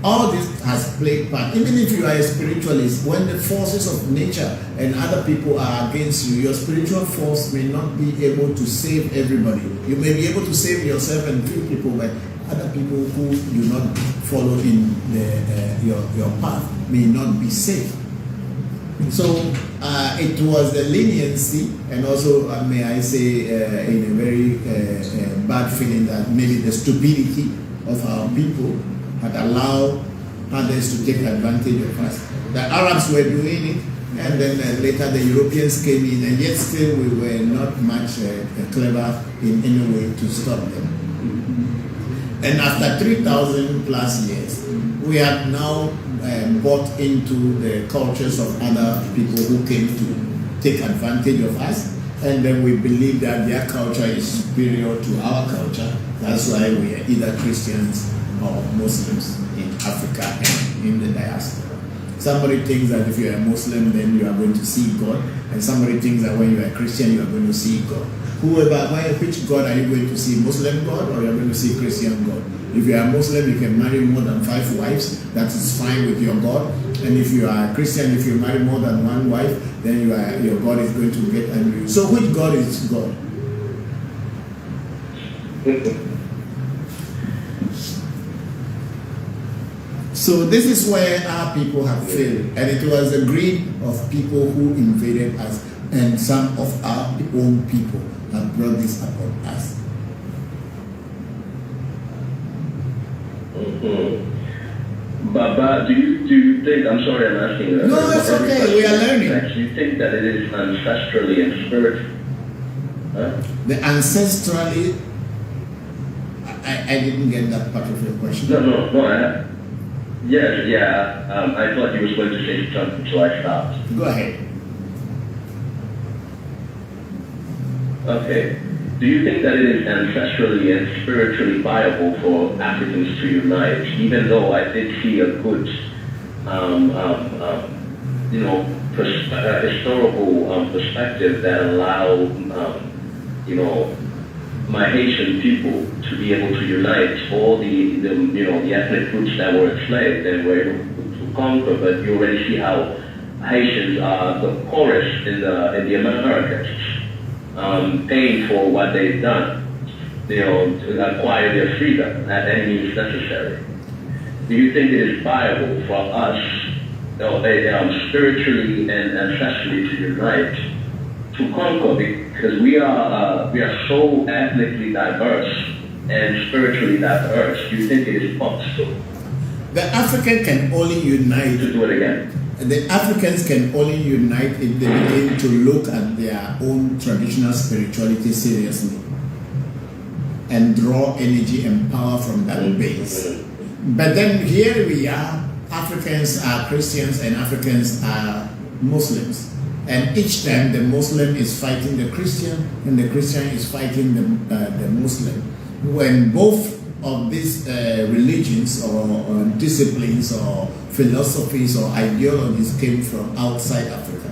All this has played part. Even if you are a spiritualist, when the forces of nature and other people are against you, your spiritual force may not be able to save everybody. You may be able to save yourself and few people, but other people who do not follow in your path may not be safe. So it was the leniency, and also may I say in a very bad feeling that maybe the stupidity of our people had allowed others to take advantage of us. The Arabs were doing it, and then later the Europeans came in, and yet still we were not much clever in any way to stop them. And after 3,000 plus years, we have now bought into the cultures of other people who came to take advantage of us, and then we believe that their culture is superior to our culture. That's why we are either Christians or Muslims in Africa and in the diaspora. Somebody thinks that if you are a Muslim, then you are going to see God, and somebody thinks that when you are a Christian, you are going to see God. Which God are you going to see? Muslim God, or you are going to see Christian God? If you are a Muslim, you can marry more than 5 wives. That is fine with your God. And if you are a Christian, if you marry more than 1 wife, then your God is going to get angry. So which God is God? So this is where our people have failed, and it was the greed of people who invaded us, and some of our own people have brought this upon us. But do you think, I'm sorry I'm asking that. No, it's okay, we are learning. Do you think that it is ancestrally and spiritually? The ancestrally, I didn't get that part of your question. No, yes, yeah. I thought you were going to say something, so I stopped. Go ahead. Okay. Do you think that it is ancestrally and spiritually viable for Africans to unite, even though I did see a good, historical perspective that allowed, my Haitian people to be able to unite all the ethnic groups that were enslaved and were able to conquer, but you already see how Haitians are the poorest in the Americas, paying for what they've done, to acquire their freedom at any means necessary. Do you think it is viable for us, spiritually and ancestrally, to unite, to conquer, because we are so ethnically diverse and spiritually diverse? Do you think it is possible? The African can only unite. To do it again. The Africans can only unite if they begin to look at their own traditional spirituality seriously and draw energy and power from that base. But then here we are, Africans are Christians and Africans are Muslims. And each time the Muslim is fighting the Christian and the Christian is fighting the Muslim. When both of these religions or disciplines or philosophies or ideologies came from outside Africa.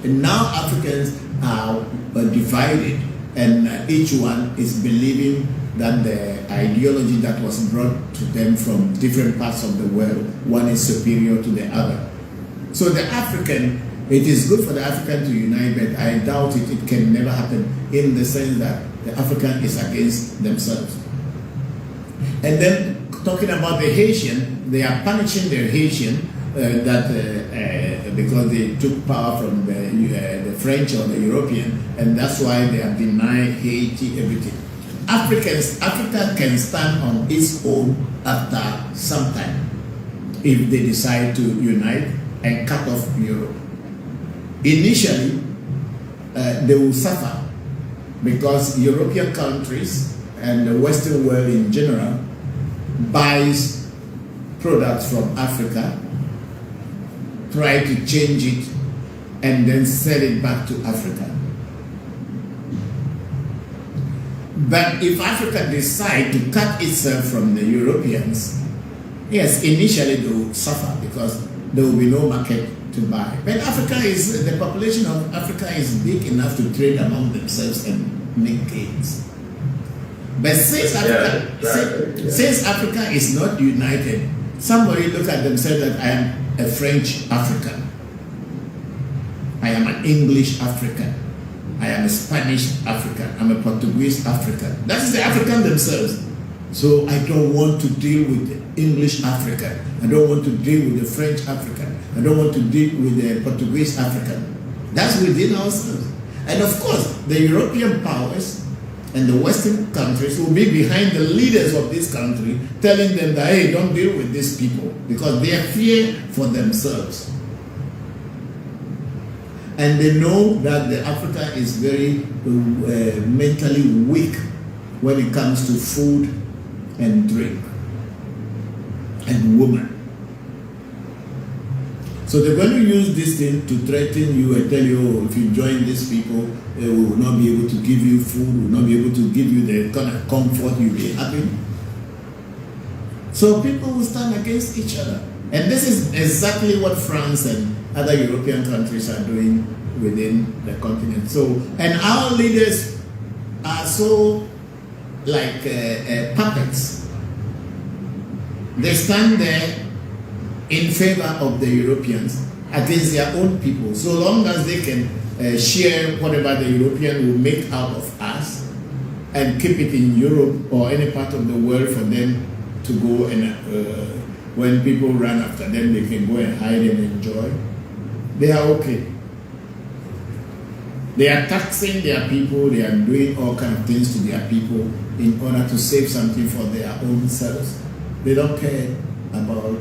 And now Africans are divided, and each one is believing that the ideology that was brought to them from different parts of the world, one is superior to the other. So the African, it is good for the African to unite, but I doubt it. It can never happen in the sense that the African is against themselves. And then talking about the Haitian, they are punishing the Haitian because they took power from the French or the European, and that's why they have denied Haiti everything. Africa can stand on its own after some time if they decide to unite and cut off Europe. Initially, they will suffer because European countries and the Western world in general buys products from Africa, try to change it, and then sell it back to Africa. But if Africa decides to cut itself from the Europeans, yes, initially they will suffer because there will be no market to buy. But the population of Africa is big enough to trade among themselves and make gains. But since Africa is not united, somebody look at themselves that I am a French African, I am an English African, I am a Spanish African, I'm a Portuguese African. That is the African themselves. So I don't want to deal with the English African. I don't want to deal with the French African. I don't want to deal with the Portuguese African. That's within ourselves. And of course, the European powers and the Western countries will be behind the leaders of this country, telling them that, hey, don't deal with these people, because they fear for themselves. And they know that the Africa is very mentally weak when it comes to food and drink and women. So they're going to use this thing to threaten you and tell you, oh, if you join these people, we will not be able to give you food, we will not be able to give you the kind of comfort you'll be happy. So people will stand against each other. And this is exactly what France and other European countries are doing within the continent. So, and our leaders are so like puppets. They stand there in favor of the Europeans against their own people, so long as they can share whatever the European will make out of us and keep it in Europe or any part of the world for them to go and when people run after them, they can go and hide and enjoy. They are okay. They are taxing their people, they are doing all kinds of things to their people in order to save something for their own selves. They don't care about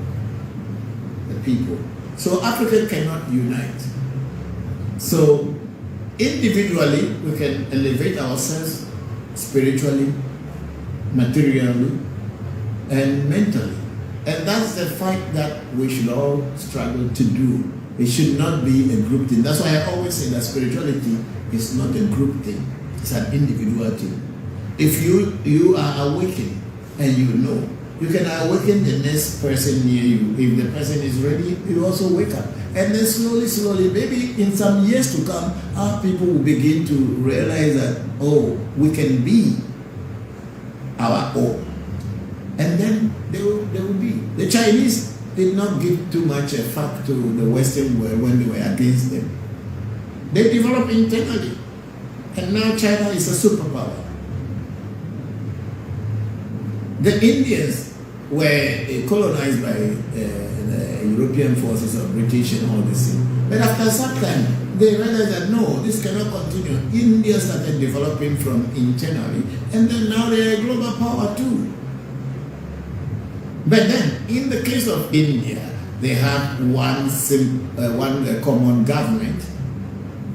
the people. So Africa cannot unite. So individually, we can elevate ourselves spiritually, materially, and mentally. And that's the fight that we should all struggle to do. It should not be a group thing. That's why I always say that spirituality is not a group thing. It's an individual thing. If you are awakened and you know, you can awaken the next person near you. If the person is ready, you also wake up. And then slowly, maybe in some years to come, our people will begin to realize that, oh, we can be our own. And then they will be. The Chinese did not give too much a fuck to the Western world when they were against them. They developed internally. And now China is a superpower. The Indians were colonized by the European forces or British and all this thing. But after some time, they realized that no, this cannot continue. India started developing from internally, and then now they are a global power too. But then, in the case of India, they have one common government,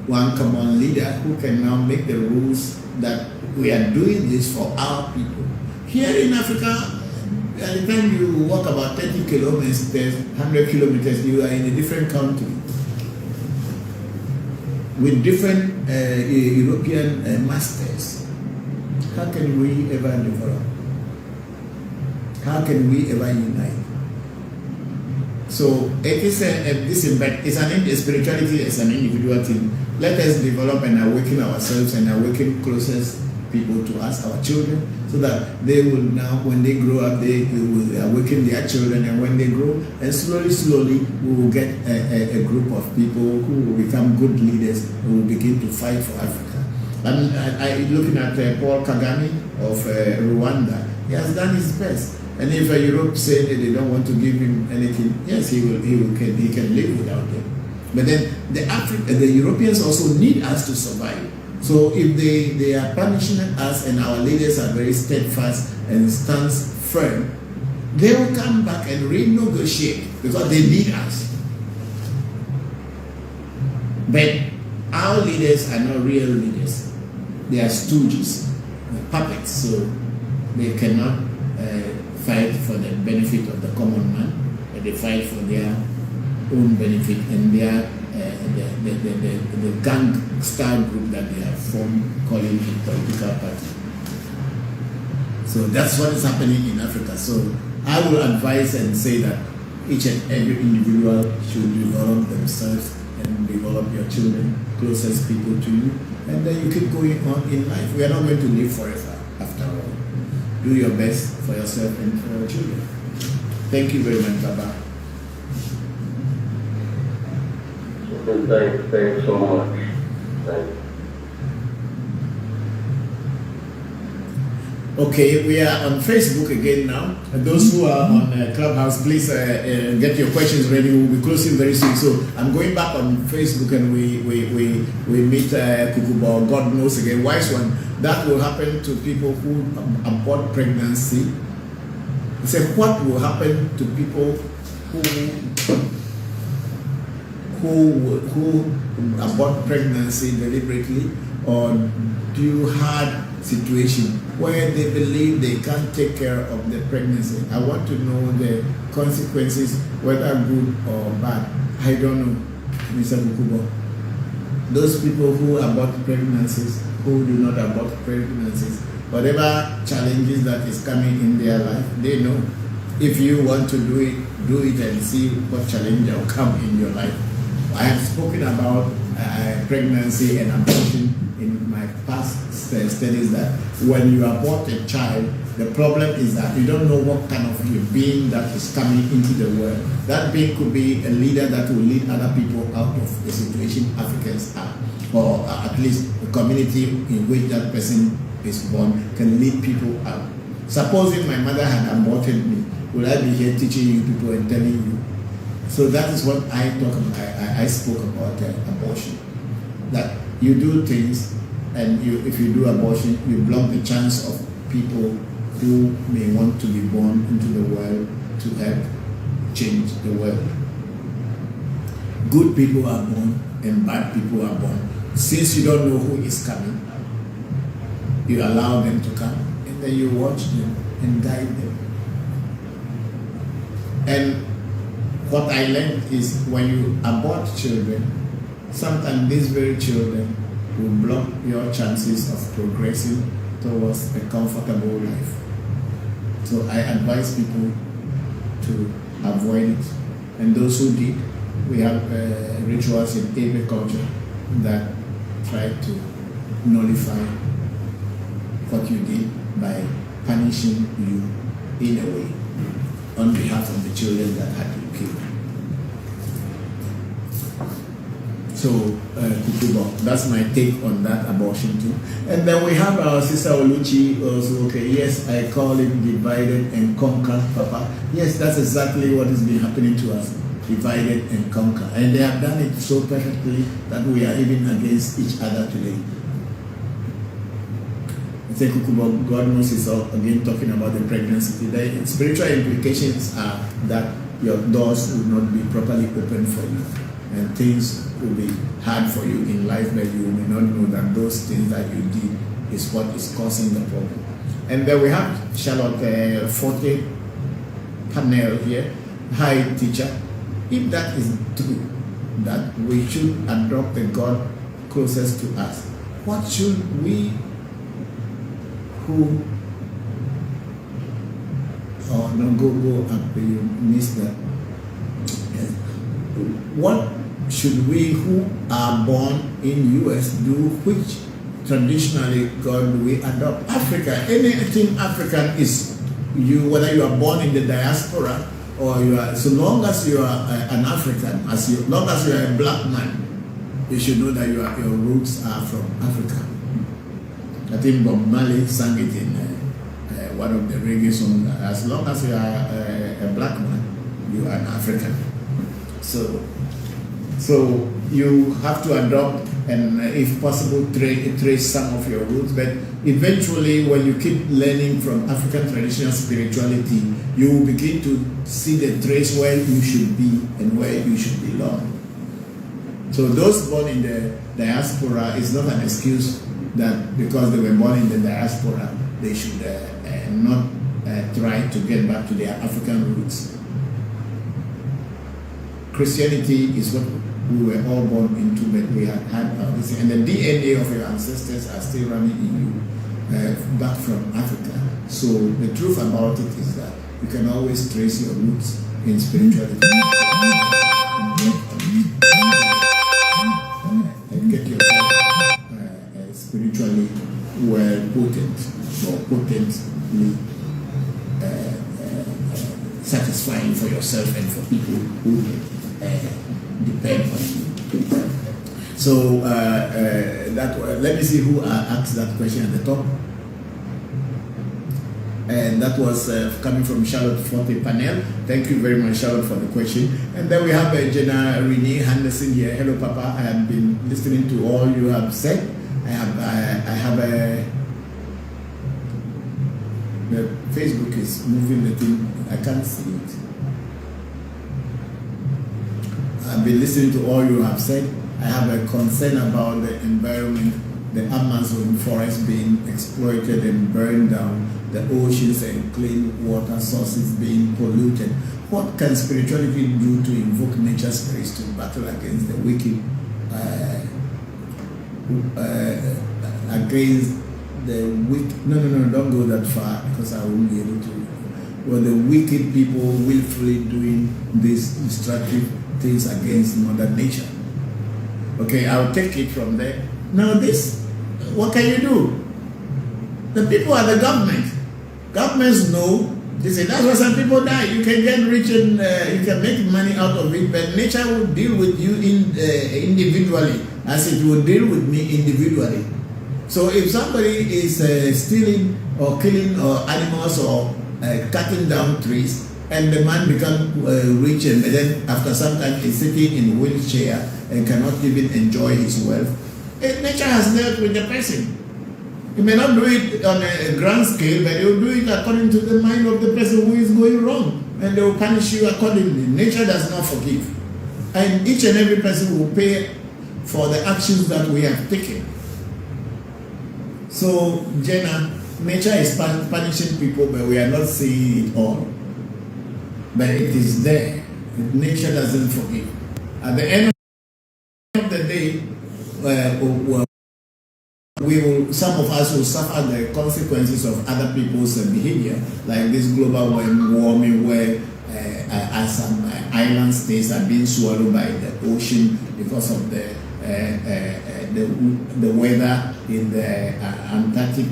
one common leader who can now make the rules that we are doing this for our people. Here in Africa, by the time you walk about 30 kilometers, 100 kilometers, you are in a different country with different European masters. How can we ever develop? How can we ever unite? So it is spirituality is an individual thing. Let us develop and awaken ourselves and awaken closest people to us, our children, so that they will now, when they grow up, they will awaken their children, and when they grow, and slowly, we will get a group of people who will become good leaders who will begin to fight for Africa. And looking at Paul Kagame of Rwanda, he has done his best. And if Europe say that they don't want to give him anything, yes, he can live without them. But then the Europeans also need us to survive. So if they are punishing us and our leaders are very steadfast and stands firm, they will come back and renegotiate because they need us. But our leaders are not real leaders. They are stooges, puppets, so they cannot fight for the benefit of the common man, but they fight for their own benefit and their the gang-style group that they have formed, calling it political party. So that's what is happening in Africa. So I will advise and say that each and every individual should develop themselves and develop your children, closest people to you, and then you keep going on in life. We are not going to live forever, after all. Do your best for yourself and for your children. Thank you very much, Baba. Thanks so much. Thanks. Okay, we are on Facebook again now. And those who are on Clubhouse, please get your questions ready. We'll be closing very soon. So I'm going back on Facebook and we meet Kukubo, God knows again, wise one. That will happen to people who abort pregnancy. He said, what will happen to people who abort pregnancy deliberately or do hard situation where they believe they can't take care of the pregnancy? I want to know the consequences, whether good or bad. I don't know, Mr. Bukubo. Those people who abort pregnancies, who do not abort pregnancies, whatever challenges that is coming in their life, they know. If you want to do it and see what challenge will come in your life. I have spoken about pregnancy and abortion in my past studies, that when you abort a child, the problem is that you don't know what kind of a being that is coming into the world. That being could be a leader that will lead other people out of the situation Africans are, or at least the community in which that person is born can lead people out. Supposing my mother had aborted me, would I be here teaching you people and telling you? So that is what I talk about. I spoke about abortion. That you do things, and if you do abortion, you block the chance of people who may want to be born into the world to help change the world. Good people are born and bad people are born. Since you don't know who is coming, you allow them to come, and then you watch them and guide them. And what I learned is when you abort children, sometimes these very children will block your chances of progressing towards a comfortable life. So I advise people to avoid it. And those who did, we have rituals in Ewe culture that try to nullify what you did by punishing you in a way on behalf of the children that had been killed. So, Kukubo, that's my take on that abortion too. And then we have our sister Oluchi also. Okay, yes, I call it divided and conquer, Papa. Yes, that's exactly what has been happening to us, divided and conquer. And they have done it so perfectly that we are even against each other today. I think Kukubo, God knows, is again talking about the pregnancy. The spiritual implications are that your doors will not be properly open for you, and things will be hard for you in life, but you may not know that those things that you did is what is causing the problem. And then we have Charlotte Forte panel here. Hi, teacher. If that is true, that we should adopt the God closest to us, what should we who go up, you missed that. Yes. What should we who are born in US do, which traditionally, God, we adopt Africa. Anything African is you, whether you are born in the diaspora or you are, so long as you are an African, long as you are a black man, you should know that your roots are from Africa. I think Bob Marley sang it in one of the reggae songs. As long as you are a black man, you are an African. So you have to adopt and, if possible, trace some of your roots. But eventually, when you keep learning from African traditional spirituality, you will begin to see the trace where you should be and where you should belong. So those born in the diaspora is not an excuse that because they were born in the diaspora, they should not try to get back to their African roots. Christianity is what we were all born into, but we have had this, and the DNA of your ancestors are still running in you back from Africa. So the truth about it is that you can always trace your roots in spirituality and get yourself spiritually well potent or potently satisfying for yourself and for people who depend on you. So let me see who asked that question at the top. And that was coming from Charlotte Forte Panel. Thank you very much, Charlotte, for the question. And then we have Jenna Renee Henderson here. Hello, Papa. I have been listening to all you have said. The Facebook is moving the thing. I can't see it. I've been listening to all you have said. I have a concern about the environment, the Amazon forest being exploited and burned down, the oceans and clean water sources being polluted. What can spirituality do to invoke nature spirits to battle against the wicked, against the wicked? No, don't go that far because I won't be able to. Well, the wicked people willfully doing these destructive things against Mother Nature. Okay, I'll take it from there. Now this, what can you do? The people are the government. Governments know. They say that's why some people die. You can get rich and you can make money out of it, but nature will deal with you individually, as it will deal with me individually. So if somebody is stealing or killing or animals or cutting down trees, and the man becomes rich, and then after some time is sitting in a wheelchair and cannot even enjoy his wealth, nature has dealt with the person. He may not do it on a grand scale, but he will do it according to the mind of the person who is going wrong, and they will punish you accordingly. Nature does not forgive, and each and every person will pay for the actions that we have taken. So, Jenna, nature is punishing people, but we are not seeing it all. But it is there. Nature doesn't forgive. At the end of the day, some of us will suffer the consequences of other people's behavior, like this global warming, where some island states are being swallowed by the ocean because of the weather in the Antarctic,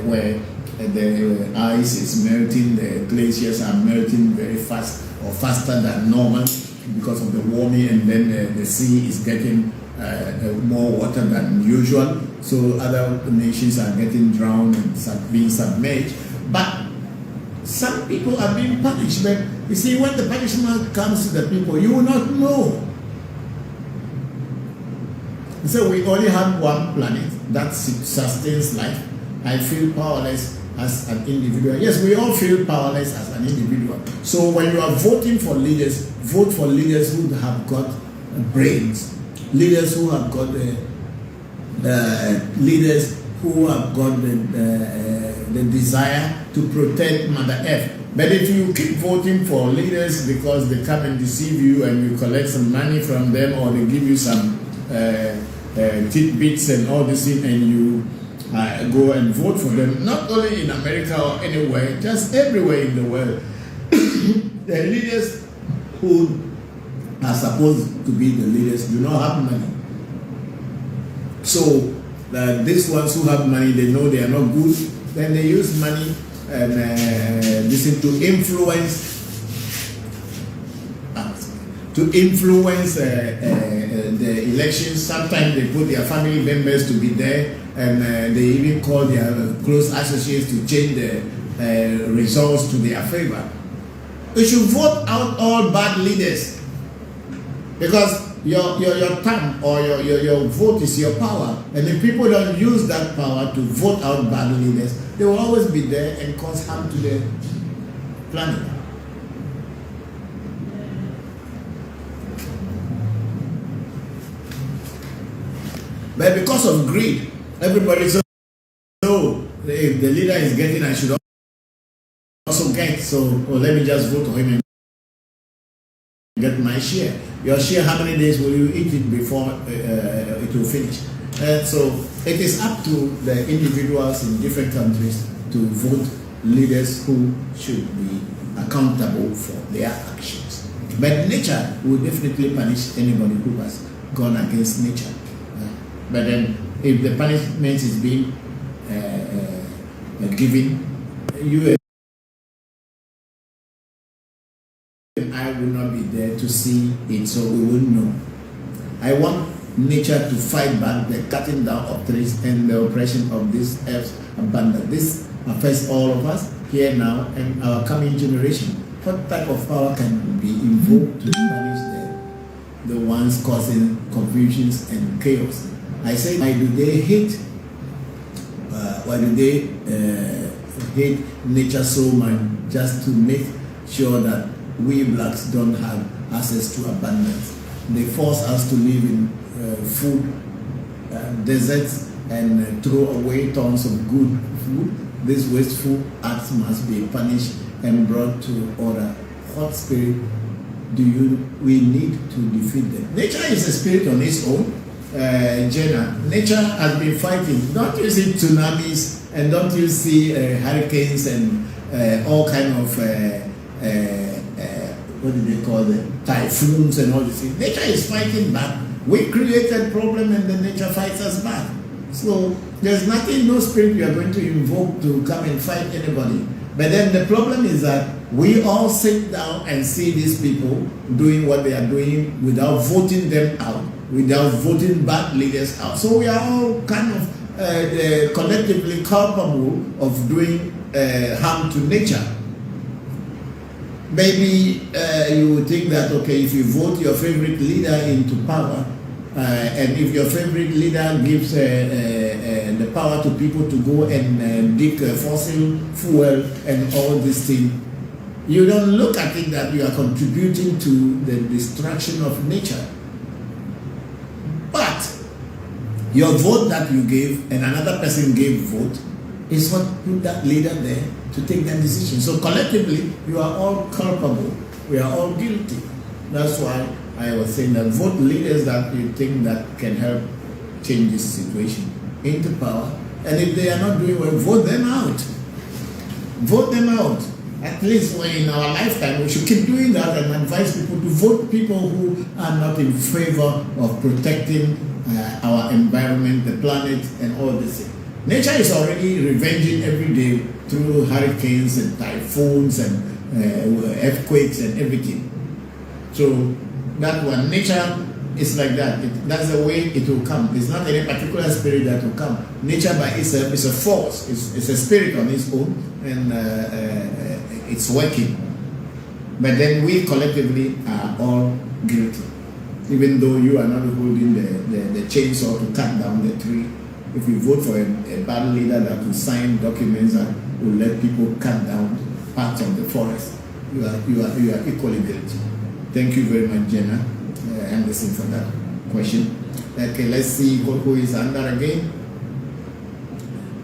where the ice is melting, the glaciers are melting very fast or faster than normal because of the warming, and then the sea is getting more water than usual. So other nations are getting drowned and being submerged. But some people are being punished. But you see, when the punishment comes to the people, you will not know. So we only have one planet that sustains life. I feel powerless as an individual. Yes, we all feel powerless as an individual. So when you are voting for leaders, vote for leaders who have got brains, leaders who have got leaders who have got the desire to protect Mother Earth. But if you keep voting for leaders because they come and deceive you and you collect some money from them, or they give you some tidbits and all this thing, and you go and vote for them, not only in America or anywhere, just everywhere in the world, the leaders who are supposed to be the leaders do not have money. So that these ones who have money, they know they are not good, then they use money and this is to influence the elections. Sometimes they put their family members to be there, and they even call their close associates to change the results to their favor. We should vote out all bad leaders, because your thumb or your vote is your power, and if people don't use that power to vote out bad leaders, they will always be there and cause harm to the planet. But because of greed, everybody says, no, if the leader is getting, I should also get, so let me just vote for him and get my share. Your share, how many days will you eat it before it will finish? So it is up to the individuals in different countries to vote leaders who should be accountable for their actions. But nature will definitely punish anybody who has gone against nature. But then, if the punishment is being given, you and I will not be there to see it, so we will know. I want nature to fight back the cutting down of trees and the oppression of this earth's abundance. This affects all of us here now and our coming generation. What type of power can be invoked to punish the ones causing confusions and chaos? I say, why do they hate? Hate nature so much, just to make sure that we blacks don't have access to abundance? They force us to live in food deserts and throw away tons of good food. These wasteful acts must be punished and brought to order. What spirit we need to defeat them? Nature is a spirit on its own. Jenna, nature has been fighting. Don't you see tsunamis, and don't you see hurricanes and all kind of what do they call them, typhoons and all these things? Nature is fighting back. We created problem and the nature fights us back. So there's nothing, no spirit we are going to invoke to come and fight anybody. But then the problem is that we all sit down and see these people doing what they are doing without voting them out, without voting bad leaders out. So we are all kind of collectively culpable of doing harm to nature. Maybe you would think that, okay, if you vote your favorite leader into power, and if your favorite leader gives the power to people to go and dig fossil fuel and all these things, you don't look at it that you are contributing to the destruction of nature. But your vote that you gave and another person gave vote is what put that leader there to take that decision. So collectively, you are all culpable. We are all guilty. That's why I was saying that vote leaders that you think that can help change this situation into power. And if they are not doing well, vote them out. Vote them out. At least when in our lifetime, we should keep doing that and advise people to vote people who are not in favor of protecting our environment, the planet, and all this thing. Nature is already revenging every day through hurricanes and typhoons and earthquakes and everything. So that one, nature is like that. That's the way it will come. It's not any particular spirit that will come. Nature by itself is a force. It's a spirit on its own, and it's working. But then we collectively are all guilty. Even though you are not holding the chainsaw to cut down the tree, if you vote for a bad leader that will sign documents that will let people cut down parts of the forest, you are equally guilty. Thank you very much, Jenna, Anderson, for that question. Okay, let's see who is under again.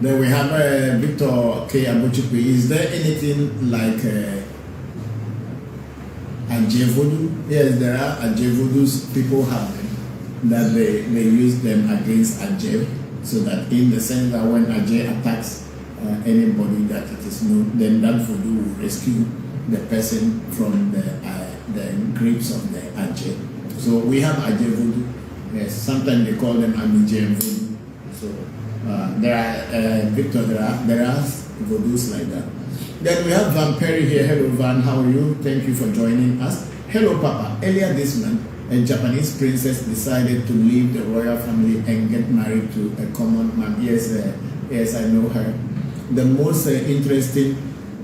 Then we have Victor K. Abuchukwu. Is there anything like Ewe Vodu? Yes, there are Ewe Vodus. People have them, that they use them against Ewe, so that in the sense that when Ewe attacks anybody that it is known, then that Vodu will rescue the person from the grips of the Ewe. So we have Ewe Vodu. Yes, sometimes they call them Ewe Vodu. So There are Victor. There are Vodus like that. Then we have Van Perry here. Hello, Van. How are you? Thank you for joining us. Hello, Papa. Earlier this month, a Japanese princess decided to leave the royal family and get married to a common man. Yes, yes, I know her. The most interesting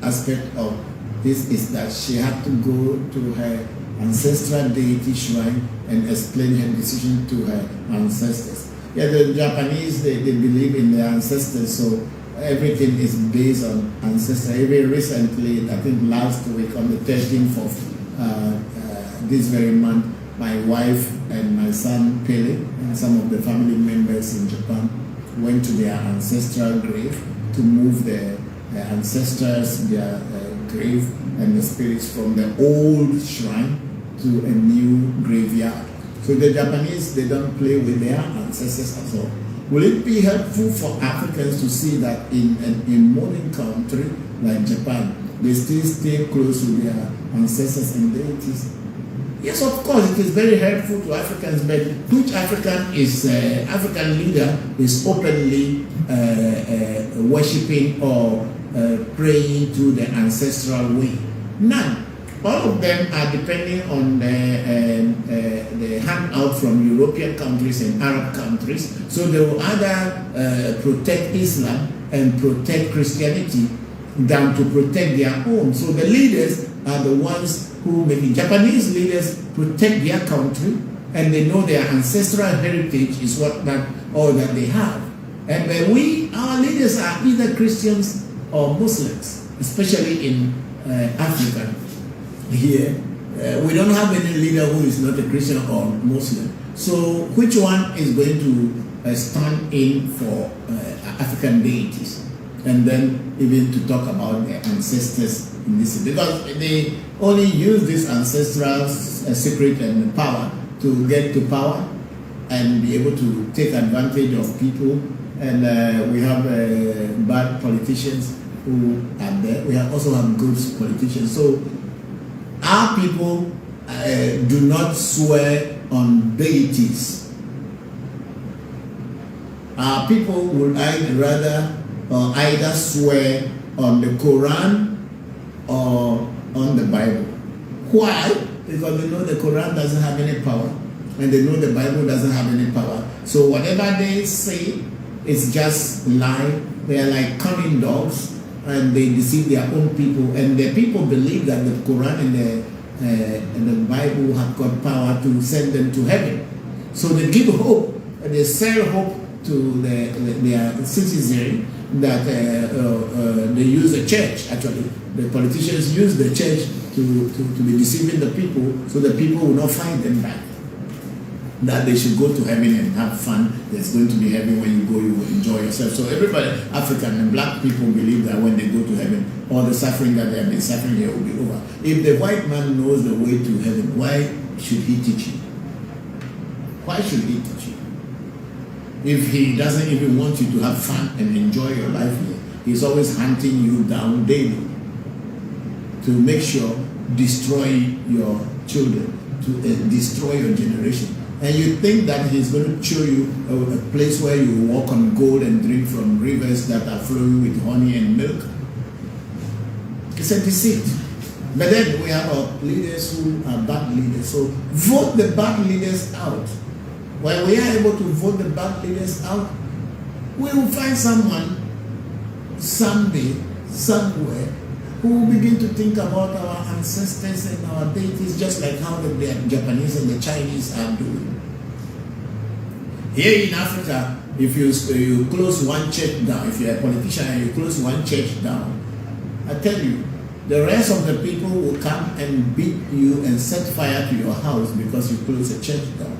aspect of this is that she had to go to her ancestral deity shrine and explain her decision to her ancestors. Yeah, the Japanese, they believe in their ancestors, so everything is based on ancestors. Even recently, I think last week on the 13th of this very month, my wife and my son Pele and some of the family members in Japan went to their ancestral grave to move their ancestors, their grave and the spirits from the old shrine to a new graveyard. So the Japanese, they don't play with their ancestors at all. Will it be helpful for Africans to see that in modern country like Japan, they still stay close to their ancestors and deities? Yes, of course, it is very helpful to Africans, but which African leader is openly worshipping or praying to the ancestral way? None. All of them are depending on the handout from European countries and Arab countries. So they will either protect Islam and protect Christianity than to protect their own. So the leaders are the ones who, maybe Japanese leaders, protect their country and they know their ancestral heritage is all that they have. And our leaders are either Christians or Muslims, especially in Africa. Here, we don't have any leader who is not a Christian or Muslim. So which one is going to stand in for African deities? And then even to talk about their ancestors in this, because they only use this ancestral secret and power to get to power and be able to take advantage of people. And we have bad politicians who are there. We also have good politicians. So our people do not swear on deities. Our people would either swear on the Quran or on the Bible. Why? Because they know the Quran doesn't have any power and they know the Bible doesn't have any power. So whatever they say is just lie. They are like cunning dogs and they deceive their own people. And the people believe that the Quran and the Bible have got power to send them to heaven. So they give hope, they sell hope to their citizenry that they use the church. Actually, the politicians use the church to be deceiving the people, so the people will not find them back. That they should go to heaven and have fun. There's going to be heaven. When you go, you will enjoy yourself. So everybody, African and black people, believe that when they go to heaven, all the suffering that they have been suffering here will be over. If the white man knows the way to heaven, why should he teach you? Why should he teach you? If he doesn't even want you to have fun and enjoy your life here, he's always hunting you down daily to make sure destroy your children, to destroy your generation. And you think that he's going to show you a place where you walk on gold and drink from rivers that are flowing with honey and milk? It's a deceit. But then we have our leaders who are bad leaders. So vote the bad leaders out. When we are able to vote the bad leaders out, we will find someone someday, somewhere, who will begin to think about our ancestors and our deities, just like how the Japanese and the Chinese are doing. Here in Africa, if you close one church down, if you're a politician and you close one church down, I tell you, the rest of the people will come and beat you and set fire to your house because you close a church down.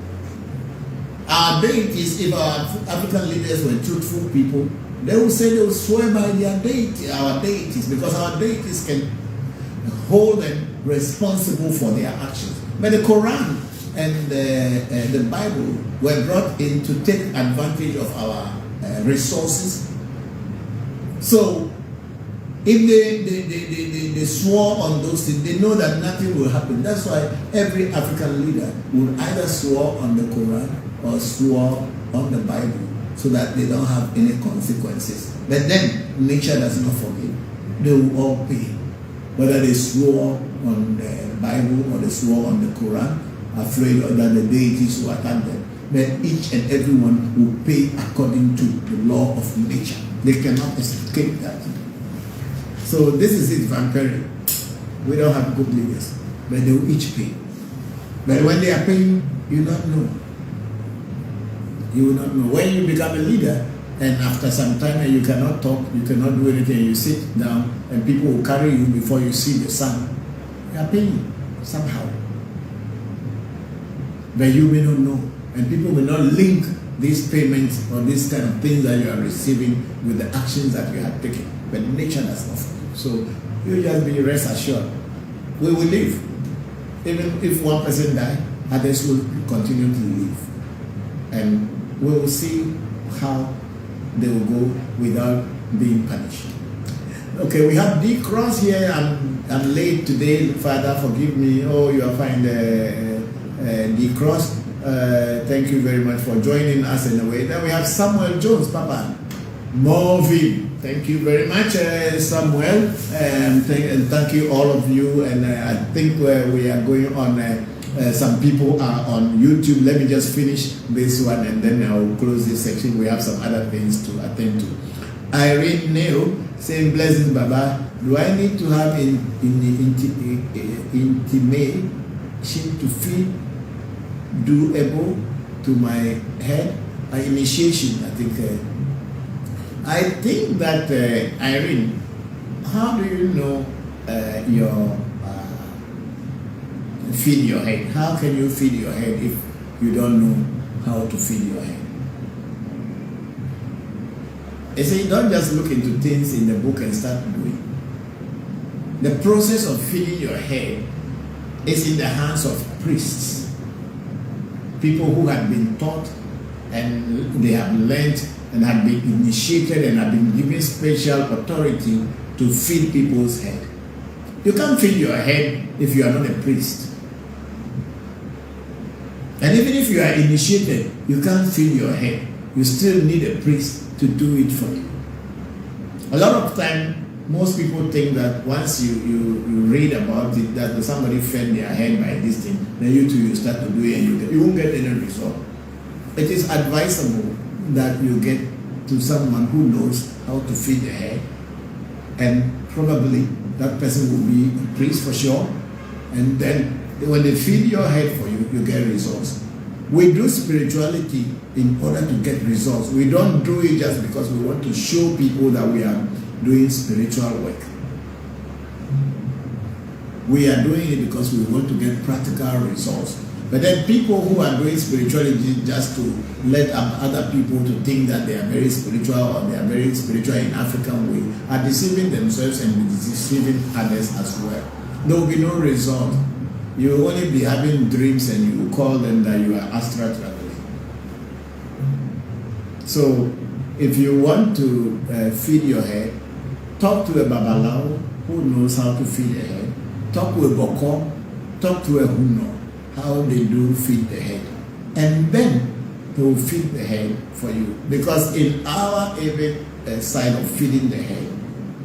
Our deities, if our African leaders were truthful people, they will say they will swear by their deity, our deities, because our deities can hold them responsible for their actions. But the Quran and the Bible were brought in to take advantage of our resources. So if they swore on those things, they know that nothing will happen. That's why every African leader would either swear on the Quran or swore on the Bible. so that they don't have any consequences. But then nature does not forgive. They will all pay. Whether they swore on the Bible or they swore on the Quran, afraid that the deities will attack them. But each and everyone will pay according to the law of nature. They cannot escape that. So this is it, Vampire. We don't have good leaders, but they will each pay. But when they are paying, you don't know. You will not know. When you become a leader, and after some time and you cannot talk, you cannot do anything, you sit down and people will carry you before you see the sun. You are paying somehow. But you may not know. And people will not link these payments or these kind of things that you are receiving with the actions that you have taken. But nature does not forgive. So you just be rest assured. We will live. Even if one person dies, others will continue to live. And we will see how they will go without being punished. Okay, we have D Cross here. I'm late today. Father, forgive me. Oh, you are fine. D Cross. Thank you very much for joining us in a way. Then we have Samuel Jones, Papa. Morvin. Thank you very much, Samuel. And thank you all of you. And I think we are going on. Some people are on YouTube. Let me just finish this one and then I'll close this section. We have some other things to attend to. Irene Neo saying, blessings, Baba. Do I need to have intimation to feel doable to my head? Initiation, I think. I think that, Irene, how do you know your feed your head? How can you feed your head if you don't know how to feed your head? I say, don't just look into things in the book and start doing. The process of feeding your head is in the hands of priests. People who have been taught and they have learned and have been initiated and have been given special authority to feed people's head. You can't feed your head if you are not a priest. And even if you are initiated, you can't feed your head. You still need a priest to do it for you. A lot of time, most people think that once you read about it, that somebody fed their head by this thing, then you too, you start to do it and you won't get any result. It is advisable that you get to someone who knows how to feed the head, and probably that person will be a priest for sure, and then when they feed your head for you, you get results. We do spirituality in order to get results. We don't do it just because we want to show people that we are doing spiritual work. We are doing it because we want to get practical results. But then people who are doing spirituality just to let other people to think that they are very spiritual or they are very spiritual in African way are deceiving themselves and deceiving others as well. There will be no result. You will only be having dreams and you will call them that you are astral traveling. So if you want to feed your head, talk to a Babalao who knows how to feed the head. Talk to a Bokor, talk to a Huno, how they do feed the head. And then they will feed the head for you. Because in our Ewe side of feeding the head,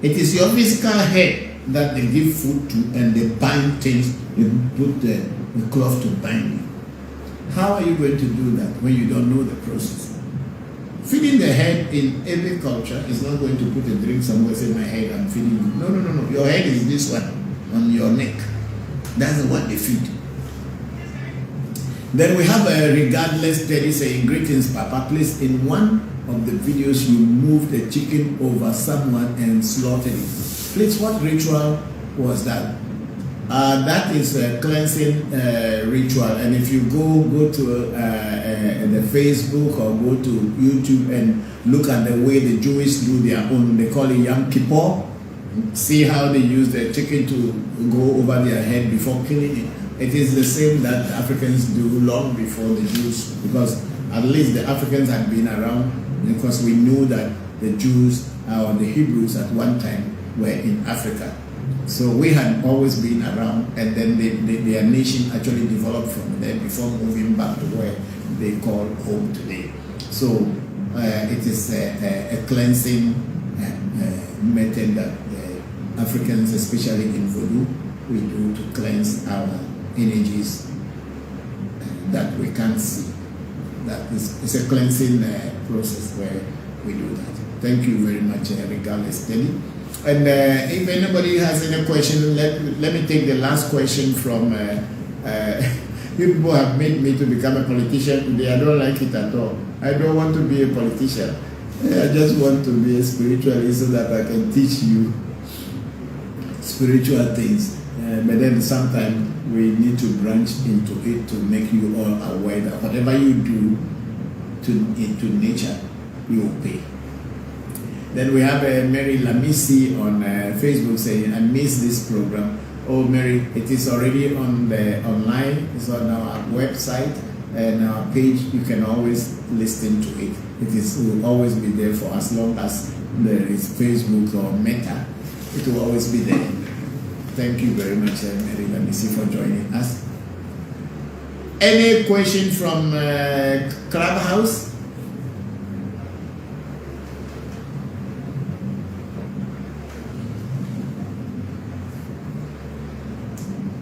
it is your physical head that they give food to and they bind things, they put the cloth to bind you. How are you going to do that when you don't know the process? Feeding the head in every culture is not going to put a drink somewhere, say, my head, I'm feeding you. No. Your head is this one, on your neck. That's the one they feed. Then we have a regardless daddy saying, greetings, Papa. Please, in one of the videos, you moved a chicken over someone and slaughtered it. Please, what ritual was that? That is a cleansing ritual. And if you go to the Facebook or go to YouTube and look at the way the Jewish do their own, they call it Yom Kippur. See how they use the chicken to go over their head before killing it. It is the same that the Africans do long before the Jews, because at least the Africans had been around, because we knew that the Jews or the Hebrews at one time were in Africa. So we had always been around, and then their nation actually developed from there before moving back to where they call home today. So it is a cleansing method that Africans, especially in Voodoo, we do to cleanse our energies that we can't see. That is, it's a cleansing process where we do that. Thank you very much, regardless, Teddy. And if anybody has any question, let me take the last question from. You people have made me to become a politician today. I don't like it at all. I don't want to be a politician. I just want to be a spiritualist so that I can teach you spiritual things. But then sometimes we need to branch into it to make you all aware that whatever you do into nature, you will pay. Then we have Mary Lamisi on Facebook saying, I miss this program. Oh, Mary, it is already on the online. It's on our website and our page. You can always listen to it. It will always be there for as long as there is Facebook or Meta. It will always be there. Thank you very much, Mary Lamisi, for joining us. Any question from Clubhouse?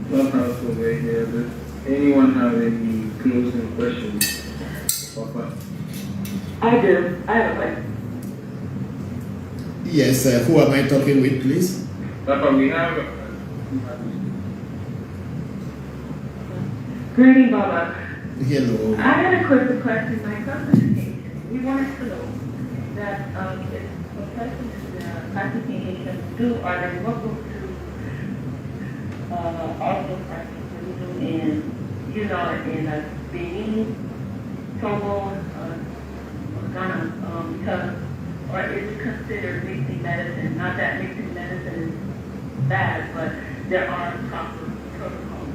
Clubhouse over here. Does anyone have any closing questions? I do. I have a question. Yes, who am I talking with, please? We have. Greeting, Baba. Hello. I had a quick question. My cousin is we wanted to know that if a person is practicing Haitian do, are they welcome to also practice voodoo in, in Benin, Togo, Ghana, because, or is it considered mixing medicine? Not that mixing medicine is bad, but there are proper protocols.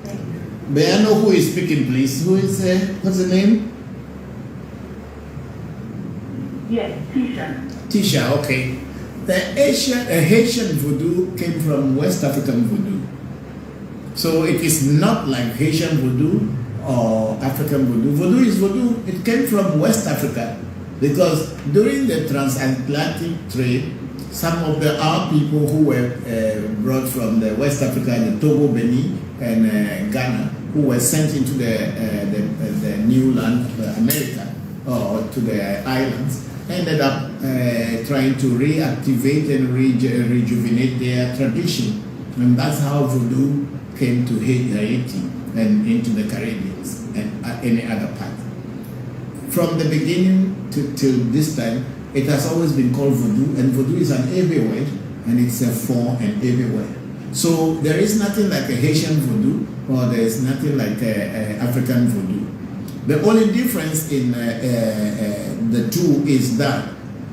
Thank you. May I know who is speaking, please? Who is, what's the name? Yes, Tisha. Tisha, okay. The Haitian voodoo came from West African voodoo. So it is not like Haitian voodoo or African voodoo. Voodoo is voodoo. It came from West Africa because during the transatlantic trade, some of our people who were brought from the West Africa, the Togo, Benin, and Ghana, who were sent into the new land, America, or to the islands, ended up trying to reactivate and rejuvenate their tradition. And that's how voodoo came to Haiti and into the Caribbean and any other part. From the beginning till this time, it has always been called voodoo, and voodoo is an Ewe word, and it's a for an Ewe word. So there is nothing like a Haitian voodoo, or there is nothing like a African voodoo. The only difference in the two is that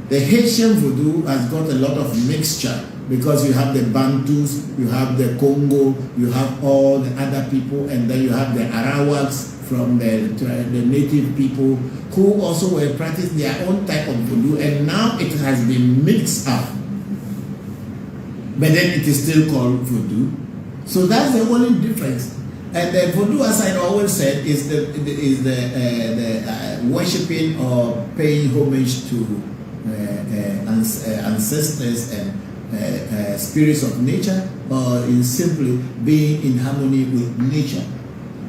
the Haitian voodoo has got a lot of mixture, because you have the Bantus, you have the Congo, you have all the other people, and then you have the Arawaks from the native people who also were practicing their own type of voodoo, and now it has been mixed up. But then it is still called voodoo. So that's the only difference. And the voodoo, as I always said, is the worshipping or paying homage to ancestors and spirits of nature, or in simply being in harmony with nature.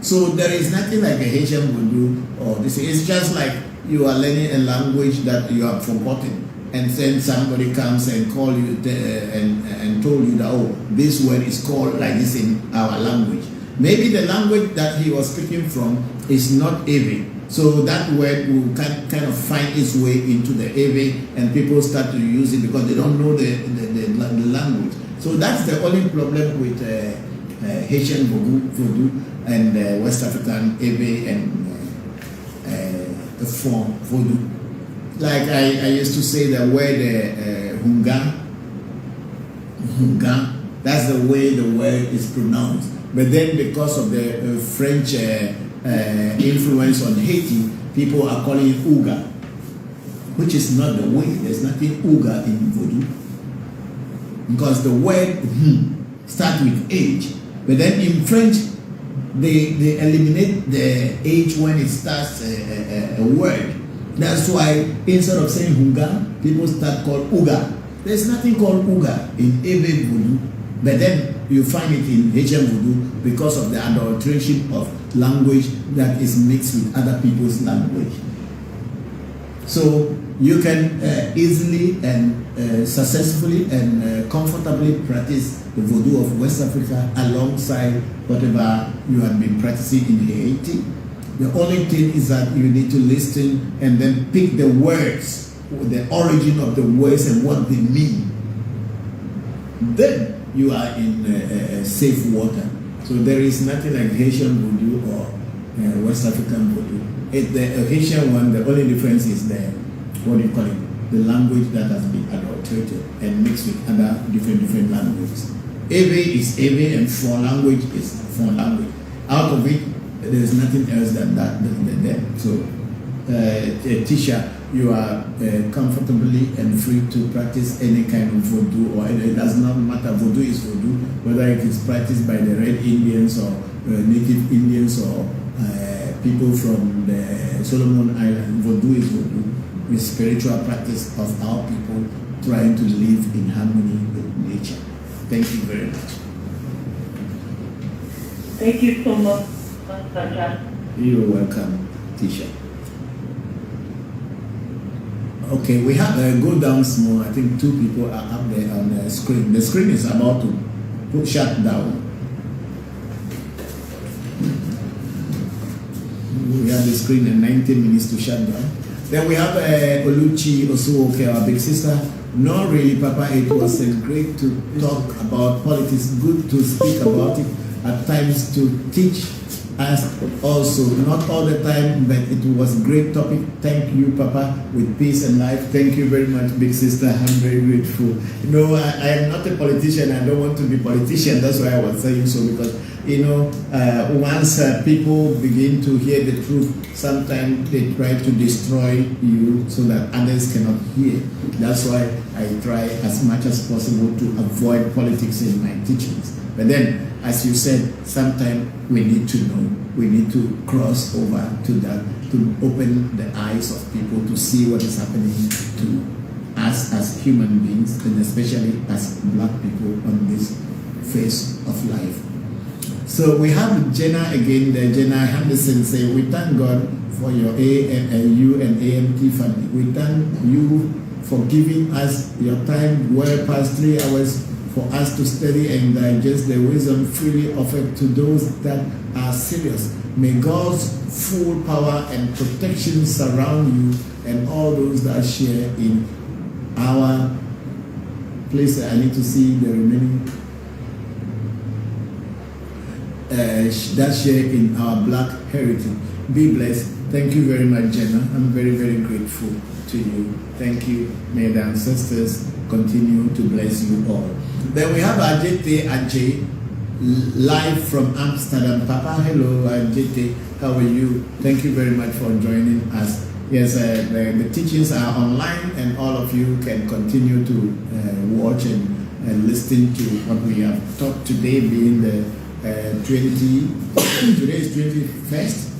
So there is nothing like a Haitian voodoo or this. It's just like you are learning a language that you have forgotten, and then somebody comes and call you and told you that, oh, this word is called like this in our language. Maybe the language that he was speaking from is not Ewe. So that word will kind of find its way into the Ewe, and people start to use it because they don't know the language. So that's the only problem with Haitian voodoo and West African Ewe and for voodoo. Like I used to say the word hunga, that's the way the word is pronounced. But then because of the French influence on Haiti, people are calling it Ouga, which is not the way. There's nothing Ouga in voodoo, because the word starts with H, but then in French they eliminate the H when it starts a word, That's why instead of saying Hunga, people start called Uga. There's nothing called Uga in Ewe Vodu, but then you find it in HM Vodu because of the adulteration of language that is mixed with other people's language. So you can easily and successfully and comfortably practice the Voodoo of West Africa alongside whatever you have been practicing in Haiti. The only thing is that you need to listen and then pick the words, the origin of the words and what they mean. Then you are in safe water. So there is nothing like Haitian Voodoo or West African Voodoo. The Haitian one, the only difference is the, what do you call it, the language that has been adulterated and mixed with other different languages. Ewe is Ewe and foreign language is foreign language. Out of it, there is nothing else than that. So, teacher, you are comfortably and free to practice any kind of Voodoo, or it does not matter. Voodoo is Voodoo, whether it is practiced by the Red Indians or Native Indians or people from the Solomon Island. Voodoo is Voodoo. It's spiritual practice of our people trying to live in harmony with nature. Thank you very much. Thank you so much, John. You're welcome, teacher. Okay, we have go down small. I think 2 people are up there on the screen. The screen is about to shut down. We have the screen in 19 minutes to shut down. Then we have Oluchi Osuoke, our big sister. Not really, Papa. It was great to talk about politics. Good to speak about it. At times to teach us also. Not all the time, but it was a great topic. Thank you, Papa, with peace and life. Thank you very much, big sister. I'm very grateful. You know, I am not a politician. I don't want to be a politician. That's why I was saying so, because once people begin to hear the truth, sometimes they try to destroy you so that others cannot hear. That's why I try as much as possible to avoid politics in my teachings. But then, as you said, sometimes we need to know, we need to cross over to that, to open the eyes of people to see what is happening to us as human beings, and especially as black people on this face of life. So we have Jenna again there. Jenna Henderson say, we thank God for your AMU and AMT family. We thank you for giving us your time well past 3 hours for us to study and digest the wisdom freely offered to those that are serious. May God's full power and protection surround you and all those that share in our place. I need to see the remaining that share in our black heritage. Be blessed. Thank you very much, Jenna. I'm very, very grateful to you. Thank you. May the ancestors continue to bless you all. Then we have Ajete Ajay live from Amsterdam. Papa, hello, Ajete. How are you? Thank you very much for joining us. Yes, the teachings are online, and all of you can continue to watch and listen to what we have taught today, being the today is 21st.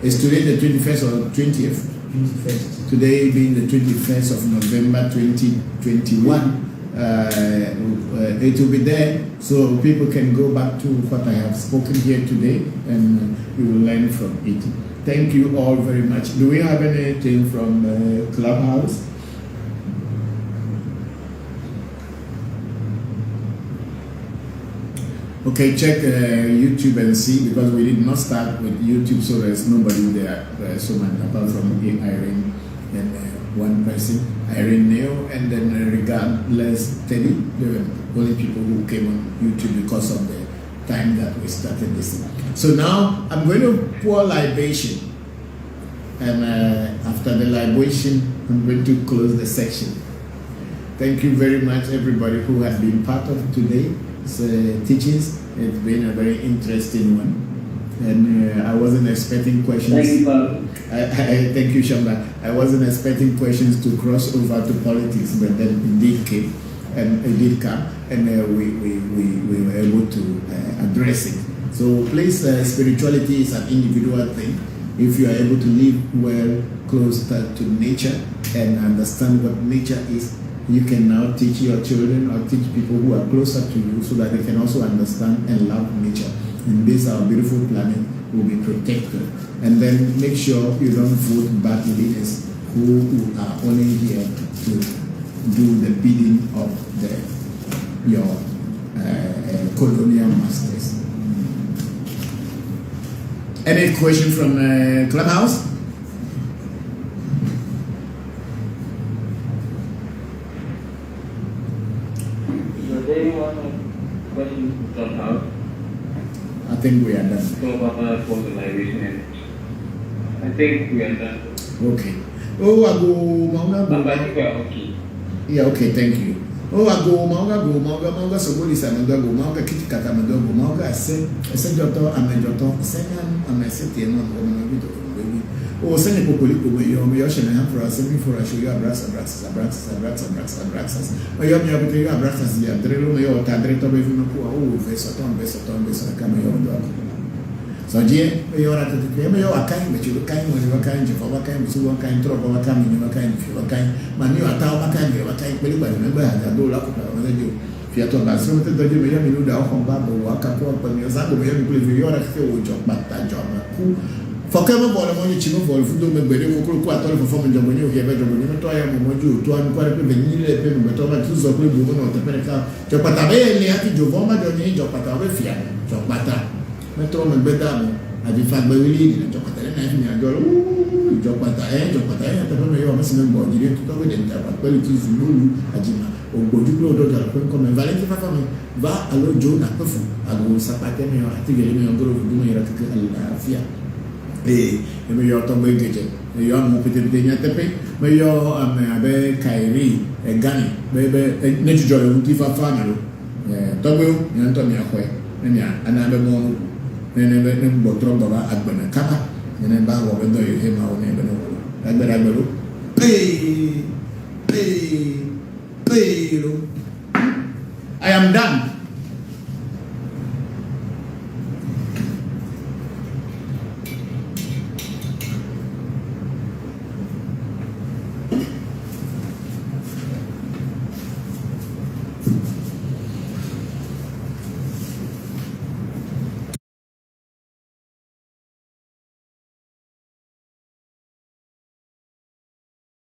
Is today the 21st or 20th? 21st. Today being the 21st of November 2021. It will be there, so people can go back to what I have spoken here today, and you will learn from it. Thank you all very much. Do we have anything from Clubhouse? Okay, check YouTube and see, because we did not start with YouTube, so there's nobody there. So much apart from Irene and one person, Irene Neo, and then regardless Teddy. They were only people who came on YouTube because of the time that we started this. So now I'm going to pour libation, and after the libation, I'm going to close the section. Thank you very much, everybody who has been part of today's teachings. It's been a very interesting one, and I wasn't expecting questions. Thank you, Father. Thank you, Shamba. I wasn't expecting questions to cross over to politics, but then indeed came, and it did come, and we were able to address it. So please, spirituality is an individual thing. If you are able to live well close to nature and understand what nature is, you can now teach your children or teach people who are closer to you so that they can also understand and love nature. And this, our beautiful planet, will be protected. And then make sure you don't vote bad leaders who are only here to do the bidding of your colonial masters. Any question from Clubhouse? Question from Clubhouse. I think we are done. So about organization, I think we are done. Okay. Oh, I go, But I think we are okay. Yeah, okay, thank you. Oh, I go, manga, so what is another go, manga, kitikata, go, manga, I said joto, I'm a joto, second, I'm a city, and I'm going to baby. Oh, send a populico, your ocean and for us, sending for a show, you are braxas. Oh, you have to have braxas, you have drill, your tadreto, oh, Vesaton, cameo. So, Jay, you are at the game, you are kind, but you are kind when you are kind, you are kind, you are kind, trouble, you are kind, you are kind, you are kind, man, you are town, you are kind, but remember, I do lock up you. Fiato Basso, the Jimmy, you know, from Babo, Wakapo, and your son, you are a field job, but that job. For Kama Bola, you chill for food, but you will quite all performing job when you have a job, you know, I am what you to unqualified vanilla, but over two of the woman of the Peneca, Jopatabe, Liati, Jovoma, Johnny, Jopatavefia, Jopata. Metro Bedamo, I define by Willie, Jopata, and Jopata, Jopata, you are missing body, you to talk with them, but qualities Lulu, Ajima, or Bojulo, Dodger, come Valenti family, Va, allo Joe, Napofu, I will Sapatemi, I think you go to do your fear. Eh, and you are Tommy Gage, you are more pretty than Tepe, may you a Kairi, a Gunny, baby, natural, Tifa Family, Togo, Antonia Hue, and another more. Never bottom of Agbana Kappa, and then Baba will know him our neighbor. Pay. I am done.